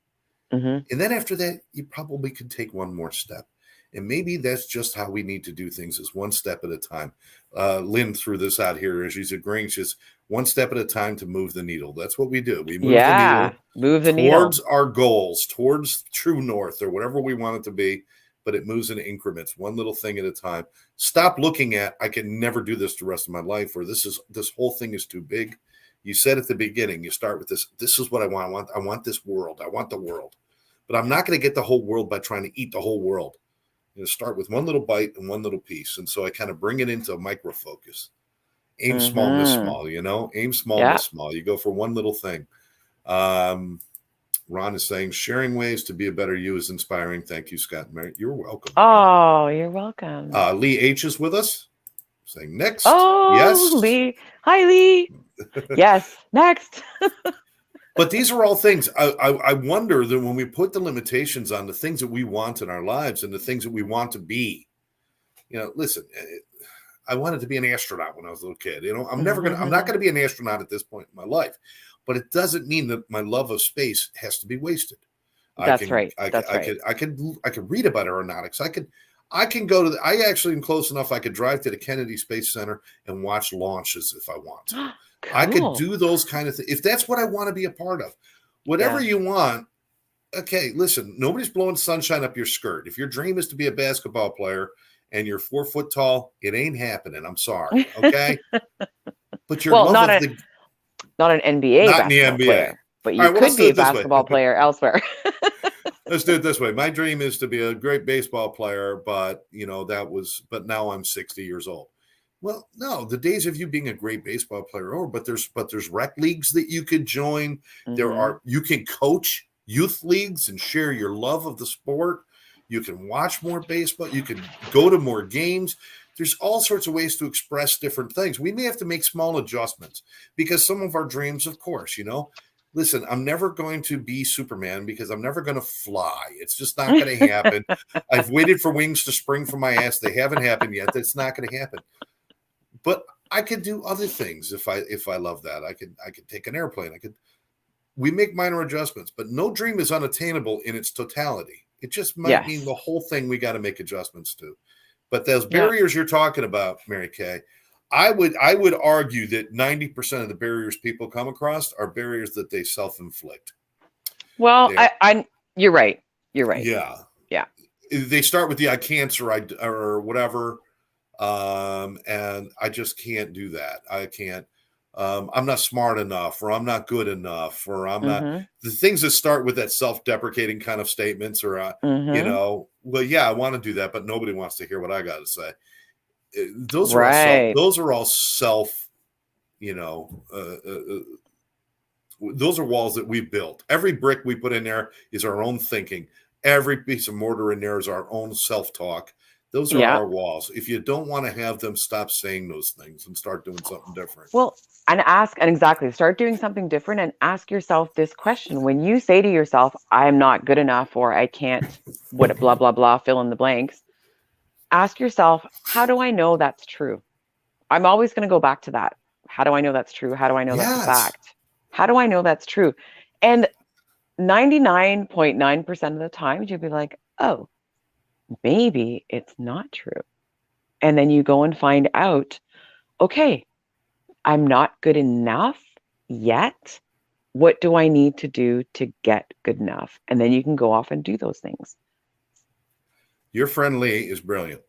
And then after that, you probably could take one more step. And maybe that's just how we need to do things, is one step at a time. Lynn threw this out here as she's agreeing. She's one step at a time to move the needle. That's what we do. We move the needle towards our goals, towards true north, or whatever we want it to be. But it moves in increments, one little thing at a time. Stop looking at, I can never do this the rest of my life, or this whole thing is too big. You said at the beginning, you start with this. This is what I want. I want this world. I want the world. But I'm not going to get the whole world by trying to eat the whole world. You know, start with one little bite and one little piece. And so I kind of bring it into a micro focus. Aim small, miss small, aim small, miss small. You go for one little thing. Ron is saying, sharing ways to be a better you is inspiring. Thank you, Scott and Mary. You're welcome. Oh, you're welcome. Lee H is with us, saying next. Oh, yes. Lee. Hi, Lee. Yes, next. But these are all things. I wonder that when we put the limitations on the things that we want in our lives and the things that we want to be, listen, I wanted to be an astronaut when I was a little kid. I'm not going to be an astronaut at this point in my life, but it doesn't mean that my love of space has to be wasted. That's right. I could read about aeronautics. I can go to I actually am close enough. I could drive to the Kennedy Space Center and watch launches if I want. Cool. I could do those kind of things if that's what I want to be a part of. Whatever you want. Okay, listen, nobody's blowing sunshine up your skirt. If your dream is to be a basketball player and you're 4 foot tall, it ain't happening. I'm sorry. Okay. But your love not of not an NBA not in the NBA player, but you could be a basketball player elsewhere. Let's do it this way. My dream is to be a great baseball player, but but now I'm 60 years old. Well, no, the days of you being a great baseball player are over, but there's rec leagues that you could join. You can coach youth leagues and share your love of the sport. You can watch more baseball. You can go to more games. There's all sorts of ways to express different things. We may have to make small adjustments because some of our dreams, of course, listen, I'm never going to be Superman because I'm never going to fly. It's just not going to happen. I've waited for wings to spring from my ass. They haven't happened yet. That's not going to happen. But I could do other things if I love that. I could take an airplane. We make minor adjustments, but no dream is unattainable in its totality. It just might mean the whole thing we got to make adjustments to. But those barriers you're talking about, Mary Kay, I would argue that 90% of the barriers people come across are barriers that they self-inflict. Well, you're right. You're right. Yeah. Yeah. They start with I can't or whatever. And I just can't do that. I can't. I'm not smart enough, or I'm not good enough, or I'm not. The things that start with that self-deprecating kind of statements, or well, yeah, I want to do that, but nobody wants to hear what I got to say. Those are all self. Those are walls that we built. Every brick we put in there is our own thinking. Every piece of mortar in there is our own self-talk. Those are our walls. If you don't want to have them, stop saying those things and start doing something different. Well, and start doing something different and ask yourself this question. When you say to yourself, I'm not good enough, or I can't, blah, blah, blah, fill in the blanks. Ask yourself, how do I know that's true? I'm always going to go back to that. How do I know that's true? How do I know that's a fact? How do I know that's true? And 99.9% of the time, you'll be like, oh, maybe it's not true. And then you go and find out, okay, I'm not good enough yet. What do I need to do to get good enough? And then you can go off and do those things. Your friend Lee is brilliant.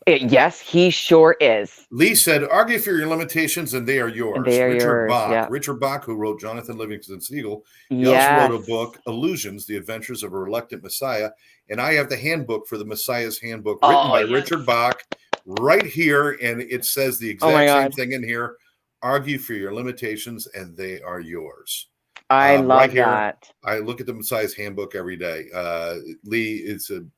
Yes, he sure is. Lee said, argue for your limitations and they are yours. And they are Richard yours. Bach. Yeah. Richard Bach, who wrote Jonathan Livingston Seagull. He also wrote a Yes. book, Illusions, The Adventures of a Reluctant Messiah. And I have the handbook for the Messiah's Handbook written by Richard Bach right here. And it says the exact same thing in here. Argue for your limitations and they are yours. I love right here, that. I look at the Messiah's Handbook every day. Lee,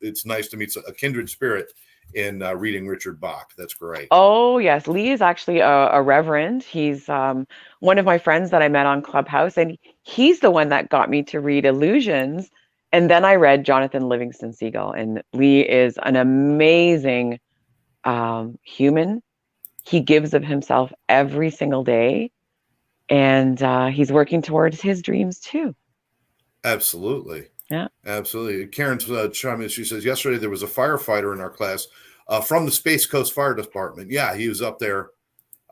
it's nice to meet a kindred spirit in reading Richard Bach. That's great. Oh, yes. Lee is actually a reverend. He's one of my friends that I met on Clubhouse, and he's the one that got me to read Illusions. And then I read Jonathan Livingston Seagull, and Lee is an amazing human. He gives of himself every single day, and he's working towards his dreams too. Absolutely. Yeah. Absolutely. Karen's chiming in. She says, yesterday there was a firefighter in our class from the Space Coast Fire Department. Yeah, he was up there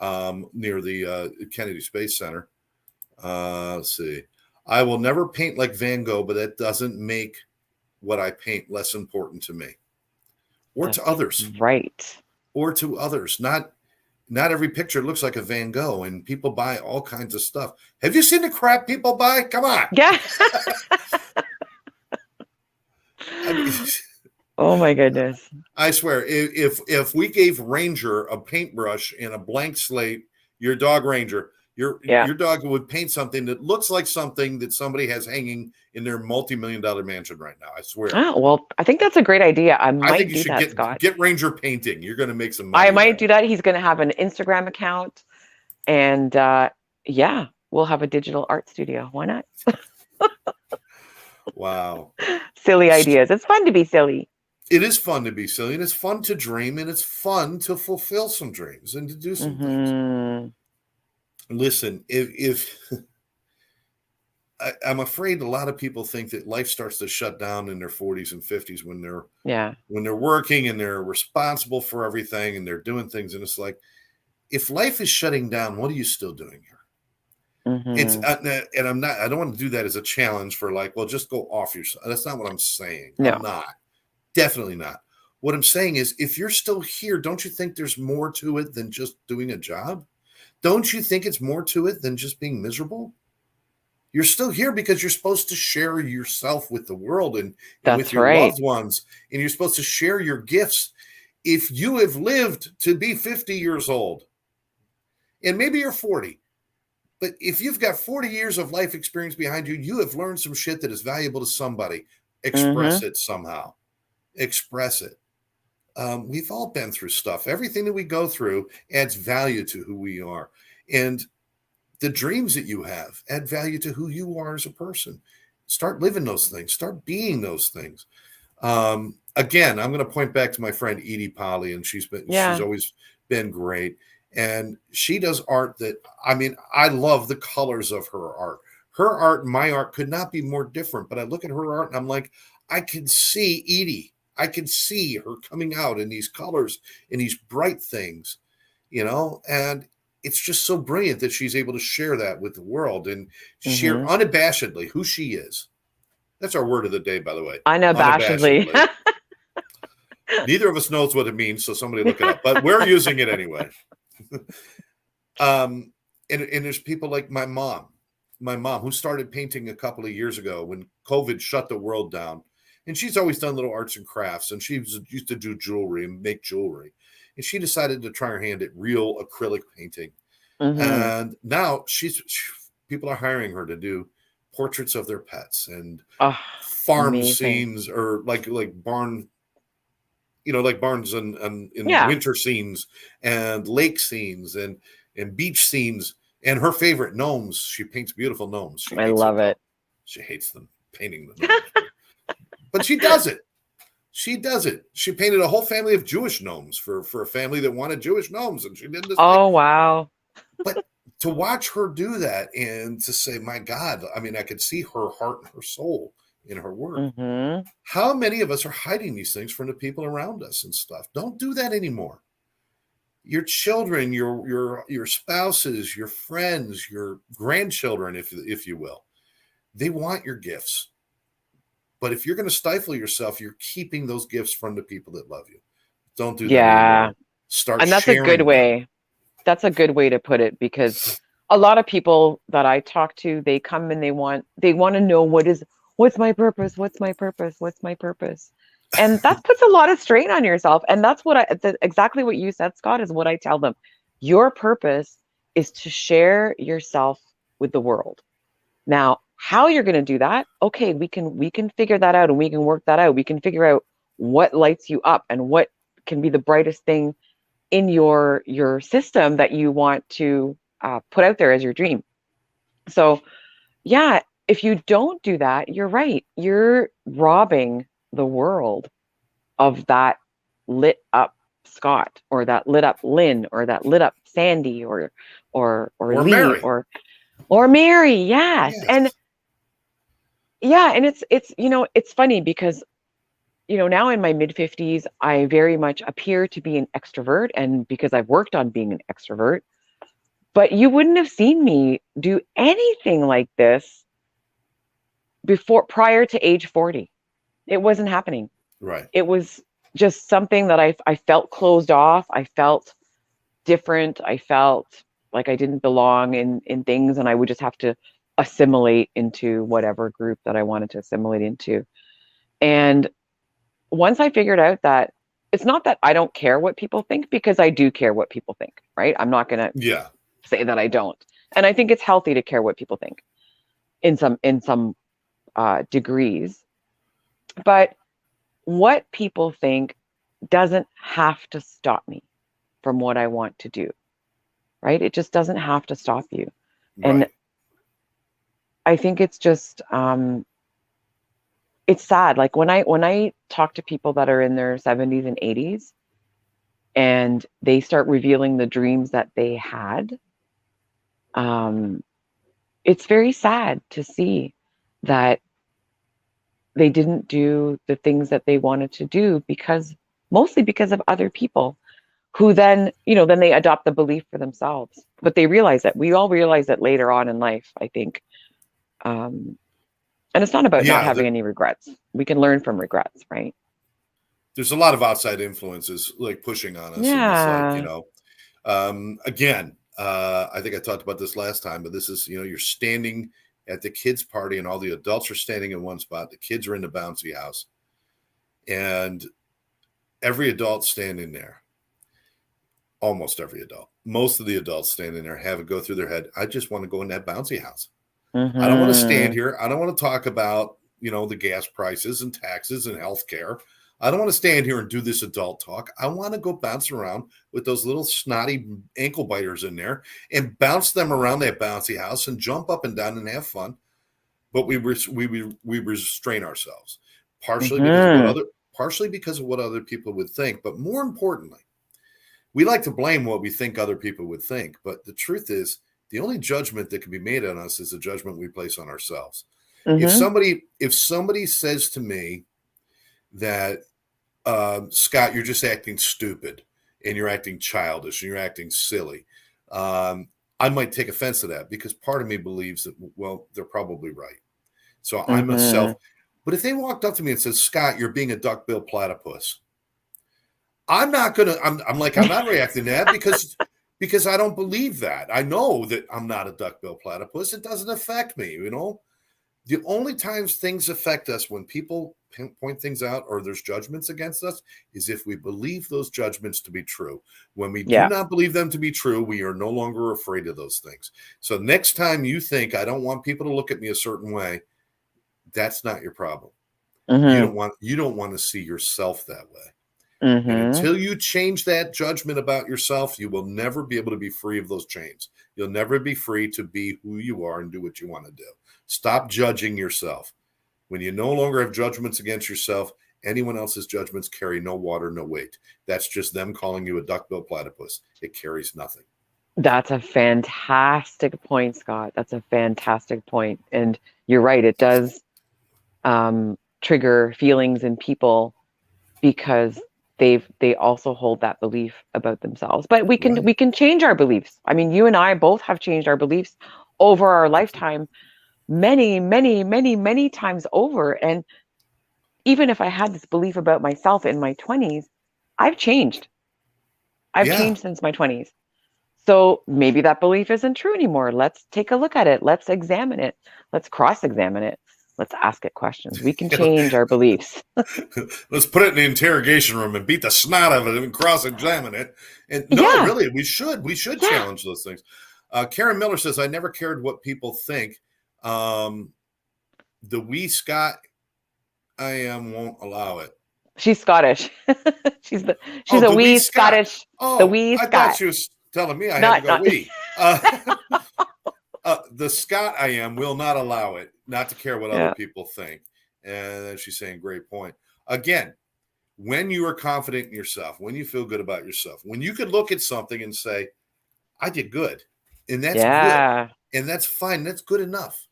near the Kennedy Space Center. Let's see. I will never paint like Van Gogh, but that doesn't make what I paint less important to me or to others. Right. Or to others. Not every picture looks like a Van Gogh, and people buy all kinds of stuff. Have you seen the crap people buy? Come on. Yeah. I mean, oh my goodness. I swear, if we gave Ranger a paintbrush and a blank slate, your dog Ranger, your dog would paint something that looks like something that somebody has hanging in their multi-million-dollar mansion right now. I swear. Oh, well, I think that's a great idea. I think you should get Ranger painting. You're going to make some money. I might do that. He's going to have an Instagram account, and yeah, we'll have a digital art studio. Why not? Wow. Silly ideas. It's fun to be silly. It is fun to be silly, and it's fun to dream, and it's fun to fulfill some dreams and to do some things. Listen, if I'm afraid a lot of people think that life starts to shut down in their 40s and 50s when they're working and they're responsible for everything and they're doing things, and it's like, if life is shutting down, what are you still doing here? It's and I don't want to do that as a challenge for like, well, just go off yourself. That's not what I'm saying. No. I'm not. Definitely not. What I'm saying is, if you're still here, don't you think there's more to it than just doing a job? Don't you think it's more to it than just being miserable? You're still here because you're supposed to share yourself with the world and with your loved ones, and you're supposed to share your gifts. If you have lived to be 50 years old, and maybe you're 40, but if you've got 40 years of life experience behind you, you have learned some shit that is valuable to somebody. Express it somehow. Express it. We've all been through stuff. Everything that we go through adds value to who we are. And the dreams that you have add value to who you are as a person. Start living those things. Start being those things. Again, I'm going to point back to my friend Edie Polly, and she's always been great. And she does art that, I mean, I love the colors of her art. Her art and my art could not be more different. But I look at her art and I'm like, I can see Edie. I can see her coming out in these colors, in these bright things, and it's just so brilliant that she's able to share that with the world and share unabashedly who she is. That's our word of the day, by the way. Unabashedly. Neither of us knows what it means, so somebody look it up, but we're using it anyway. And there's people like my mom, who started painting a couple of years ago when COVID shut the world down. And she's always done little arts and crafts, and she used to do jewelry and make jewelry. And she decided to try her hand at real acrylic painting. And now people are hiring her to do portraits of their pets and farm scenes, or like barn, like barns and winter scenes and lake scenes and beach scenes. And her favorite, gnomes. She paints beautiful gnomes. I love it. She hates them, painting the gnomes. But she does it. She does it. She painted a whole family of Jewish gnomes for a family that wanted Jewish gnomes, and she did this. Oh, wow. But to watch her do that and to say, my God, I mean, I could see her heart and her soul in her work. How many of us are hiding these things from the people around us and stuff? Don't do that anymore. Your children, your spouses, your friends, your grandchildren, if you will, they want your gifts. But if you're going to stifle yourself, you're keeping those gifts from the people that love you. Don't do that Yeah. anymore. Start And that's a good sharing them. way. That's a good way to put it, because a lot of people that I talk to, they come and they want to know what's my purpose? What's my purpose? What's my purpose? And that puts a lot of strain on yourself. And that's exactly what you said, Scott, is what I tell them. Your purpose is to share yourself with the world. Now, how you're going to do that? Okay, we can figure that out, and we can work that out. We can figure out what lights you up and what can be the brightest thing in your system that you want to put out there as your dream. So yeah, if you don't do that, you're right. You're robbing the world of that lit up Scott, or that lit up Lynn, or that lit up Sandy, or Or Lee, Mary. or Mary. Yes. And Yes. yeah, and it's funny because now in my mid 50s, I very much appear to be an extrovert, and because I've worked on being an extrovert, but you wouldn't have seen me do anything like this prior to age 40. It wasn't happening. Right. It was just something that I felt closed off. I felt different. I felt like I didn't belong in things, and I would just have to assimilate into whatever group that I wanted to assimilate into. And once I figured out that it's not that I don't care what people think, because I do care what people think, right? I'm not going to Yeah. say that I don't. And I think it's healthy to care what people think in some degrees. But what people think doesn't have to stop me from what I want to do, right? It just doesn't have to stop you. And Right. I think it's just it's sad. Like when I talk to people that are in their 70s and 80s, and they start revealing the dreams that they had, it's very sad to see that they didn't do the things that they wanted to do, mostly because of other people, who then they adopt the belief for themselves. But we all realize that later on in life, I think. And it's not about not Yeah. having any regrets. We can learn from regrets, right? There's a lot of outside influences like pushing on us, and it's like, Yeah. again, I think I talked about this last time, but this is, you're standing at the kids' party, and all the adults are standing in one spot. The kids are in the bouncy house, and every adult standing there, almost every adult, most of the adults standing there have it go through their head, I just want to go in that bouncy house. I don't want to stand Mm-hmm. here. I don't want to talk about, the gas prices and taxes and healthcare. I don't want to stand here and do this adult talk. I want to go bounce around with those little snotty ankle biters in there and bounce them around that bouncy house and jump up and down and have fun. But we restrain ourselves, Mm-hmm. partially because of what other people would think. But more importantly, we like to blame what we think other people would think. But the truth is, the only judgment that can be made on us is the judgment we place on ourselves. If Mm-hmm. somebody says to me that, Scott, you're just acting stupid, and you're acting childish, and you're acting silly, I might take offense to that, because part of me believes that, well, they're probably right. So I'm a Mm-hmm. self. But if they walked up to me and said, Scott, you're being a duck-billed platypus, I'm not gonna. I'm not reacting to that, because I don't believe that. I know that I'm not a duck-billed platypus. It doesn't affect me. The only times things affect us, when people point things out or there's judgments against us, is if we believe those judgments to be true. When we do Yeah. not believe them to be true, we are no longer afraid of those things. So next time you think, I don't want people to look at me a certain way, that's not your problem. You Mm-hmm. don't want to see yourself that way. And Mm-hmm. until you change that judgment about yourself, you will never be able to be free of those chains. You'll never be free to be who you are and do what you want to do. Stop judging yourself. When you no longer have judgments against yourself, anyone else's judgments carry no water, no weight. That's just them calling you a duck-billed platypus. It carries nothing. That's a fantastic point, Scott. That's a fantastic point. And you're right. It does trigger feelings in people, because they also hold that belief about themselves. But we can Right. we can change our beliefs. I mean, you and I both have changed our beliefs over our lifetime, many, many, many, many times over. And even if I had this belief about myself in my 20s, I've changed. I've Yeah. changed since my 20s. So maybe that belief isn't true anymore. Let's take a look at it. Let's examine it. Let's cross-examine it. Let's ask it questions. We can change our beliefs. Let's put it in the interrogation room and beat the snot out of it and cross-examine it. And no, Yeah. really, we should Yeah. challenge those things. Karen Miller says, I never cared what people think. The wee Scott I am won't allow it. She's Scottish. she's Oh, a the wee wee Scott. Scottish, the Oh, wee I thought Scot. she was telling me I had to Not go not wee. The Scott I am will not allow it, not to care what other yeah. people think. And she's saying, great point. Again, when you are confident in yourself, when you feel good about yourself, when you can look at something and say, I did good, and that's good, Yeah. and that's fine, that's good enough,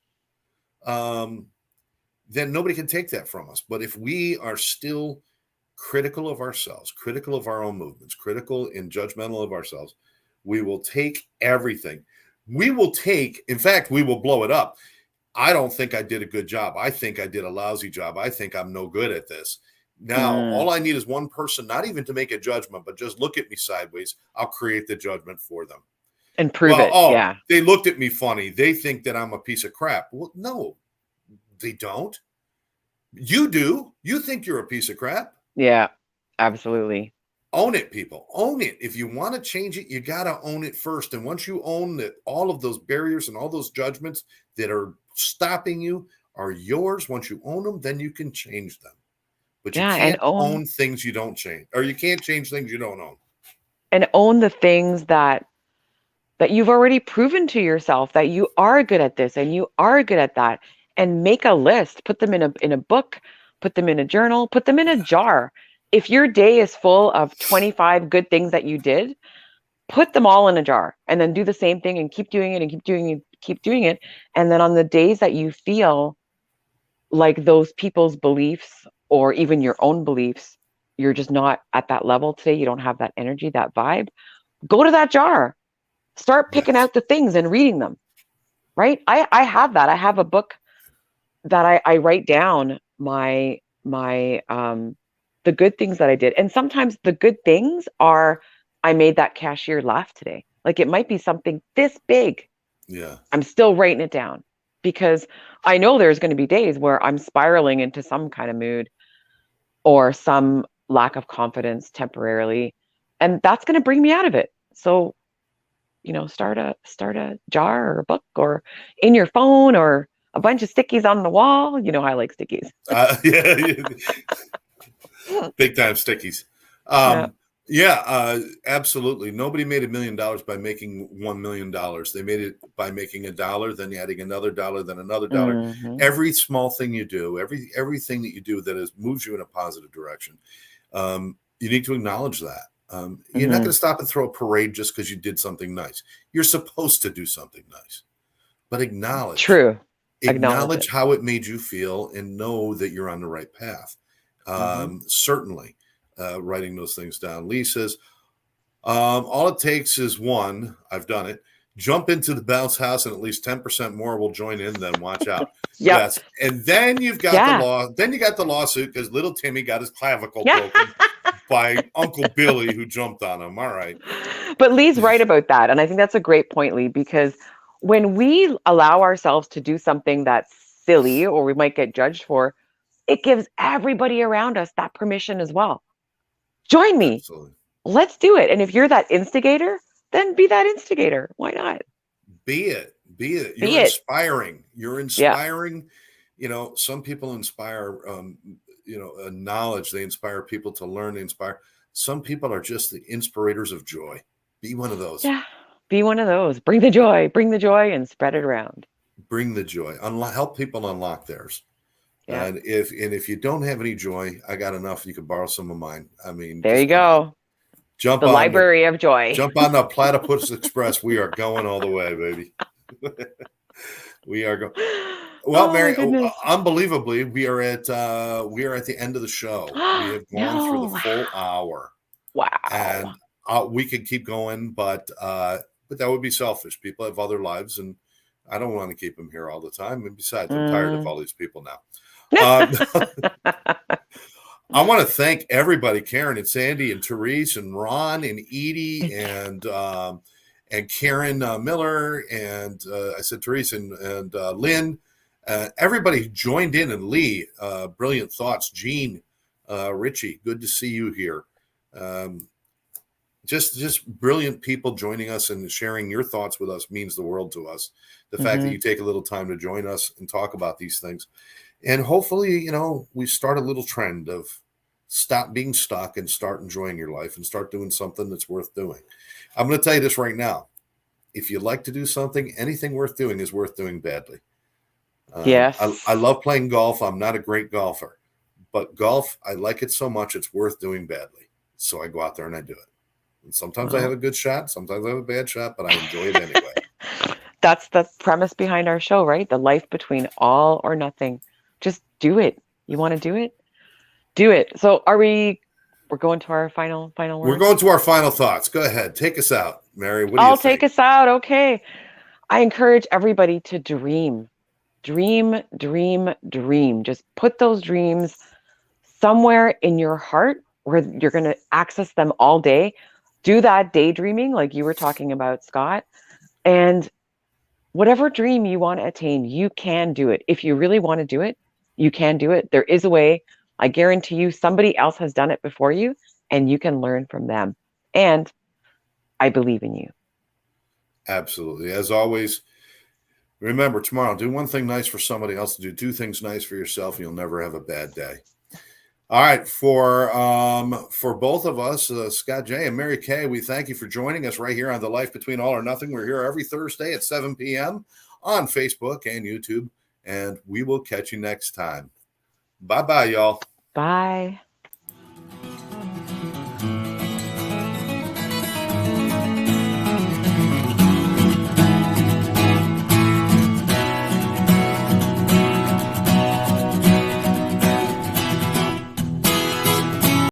then nobody can take that from us. But if we are still critical of ourselves, critical of our own movements, critical and judgmental of ourselves, we will take everything. In fact, we will blow it up. I don't think I did a good job. I think I did a lousy job. I think I'm no good at this. Now, all I need is one person, not even to make a judgment, but just look at me sideways. I'll create the judgment for them. And prove it. Yeah. They looked at me funny. They think that I'm a piece of crap. Well, no, they don't. You do. You think you're a piece of crap. Yeah, absolutely. Own it, people. Own it. If you want to change it, you got to own it first. And once you own that, all of those barriers and all those judgments that are stopping you are yours. Once you own them, then you can change them. But you can't own things you don't change, or you can't change things you don't own. And own the things that you've already proven to yourself that you are good at this and you are good at that. And make a list, put them in a book, put them in a journal, put them in a jar. If your day is full of 25 good things that you did, put them all in a jar and then do the same thing and keep doing it and keep doing it, keep doing it. And then on the days that you feel like those people's beliefs or even your own beliefs, you're just not at that level today, you don't have that energy, that vibe, go to that jar. Start picking out the things and reading them, right? I have that. I have a book that I write down my the good things that I did. And sometimes the good things are, I made that cashier laugh today. Like it might be something this big. Yeah. I'm still writing it down because I know there's going to be days where I'm spiraling into some kind of mood or some lack of confidence temporarily. And that's going to bring me out of it. So, start a jar or a book or in your phone or a bunch of stickies on the wall. I like stickies. Yeah. Big time stickies. Absolutely. Nobody made $1 million by making $1 million. They made it by making $1, then adding another dollar, then another dollar. Mm-hmm. Every small thing you do, everything that you do that moves you in a positive direction, you need to acknowledge that. You're not going to stop and throw a parade just because you did something nice. You're supposed to do something nice, but acknowledge. True. Acknowledge how it made you feel and know that you're on the right path. Certainly, writing those things down. Lee says, all it takes is one. I've done it. Jump into the bounce house and at least 10% more will join in. Then watch out. Yes. And then you've got the law. Then you got the lawsuit because little Timmy got his clavicle broken by Uncle Billy who jumped on him. All right. But Lee's right about that. And I think that's a great point, Lee, because when we allow ourselves to do something that's silly or we might get judged for, it gives everybody around us that permission as well. Join me. Absolutely. Let's do it. And if you're that instigator, then be that instigator. Why not? Be it. You're inspiring. You're inspiring. Yeah. Some people inspire, knowledge. They inspire people to learn, inspire. Some people are just the inspirators of joy. Be one of those. Yeah. Be one of those. Bring the joy and spread it around. Bring the joy. Help people unlock theirs. Yeah. And if you don't have any joy, I got enough. You can borrow some of mine. I mean, there you go. Jump the on library of joy. Jump on the Platypus Express. We are going all the way, baby. We are going. Well, Mary, unbelievably, we are at the end of the show. We have gone through the full hour. Wow. And we could keep going, but that would be selfish. People have other lives, and I don't want to keep them here all the time. And besides, I'm tired of all these people now. I want to thank everybody, Karen and Sandy and Therese and Ron and Edie and Karen Miller and I said Therese and Lynn. Everybody who joined in, and Lee, brilliant thoughts. Gene, Richie, good to see you here. Just brilliant people joining us and sharing your thoughts with us means the world to us. The fact that you take a little time to join us and talk about these things. And hopefully, we start a little trend of stop being stuck and start enjoying your life and start doing something that's worth doing. I'm going to tell you this right now. If you like to do something, anything worth doing is worth doing badly. Yes. I love playing golf. I'm not a great golfer, but golf, I like it so much, it's worth doing badly. So I go out there and I do it. And sometimes I have a good shot. Sometimes I have a bad shot, but I enjoy it anyway. That's the premise behind our show, right? The life between all or nothing. Just do it. You want to do it? Do it. So we're going to our final word? We're going to our final thoughts. Go ahead. Take us out, Mary. What do you I'll think? take us out. Okay. I encourage everybody to dream. Dream, dream, dream. Just put those dreams somewhere in your heart where you're going to access them all day. Do that daydreaming like you were talking about, Scott. And whatever dream you want to attain, you can do it. If you really want to do it, you can do it. There is a way. I guarantee you somebody else has done it before you, and you can learn from them. And I believe in you. Absolutely. As always, remember, tomorrow, do one thing nice for somebody else, do two things nice for yourself, and you'll never have a bad day. All right, for both of us, Scott J. and Mary Kay, we thank you for joining us right here on The Life Between All or Nothing. We're here every Thursday at 7 p.m. on Facebook and YouTube, and we will catch you next time. Bye-bye, y'all. Bye.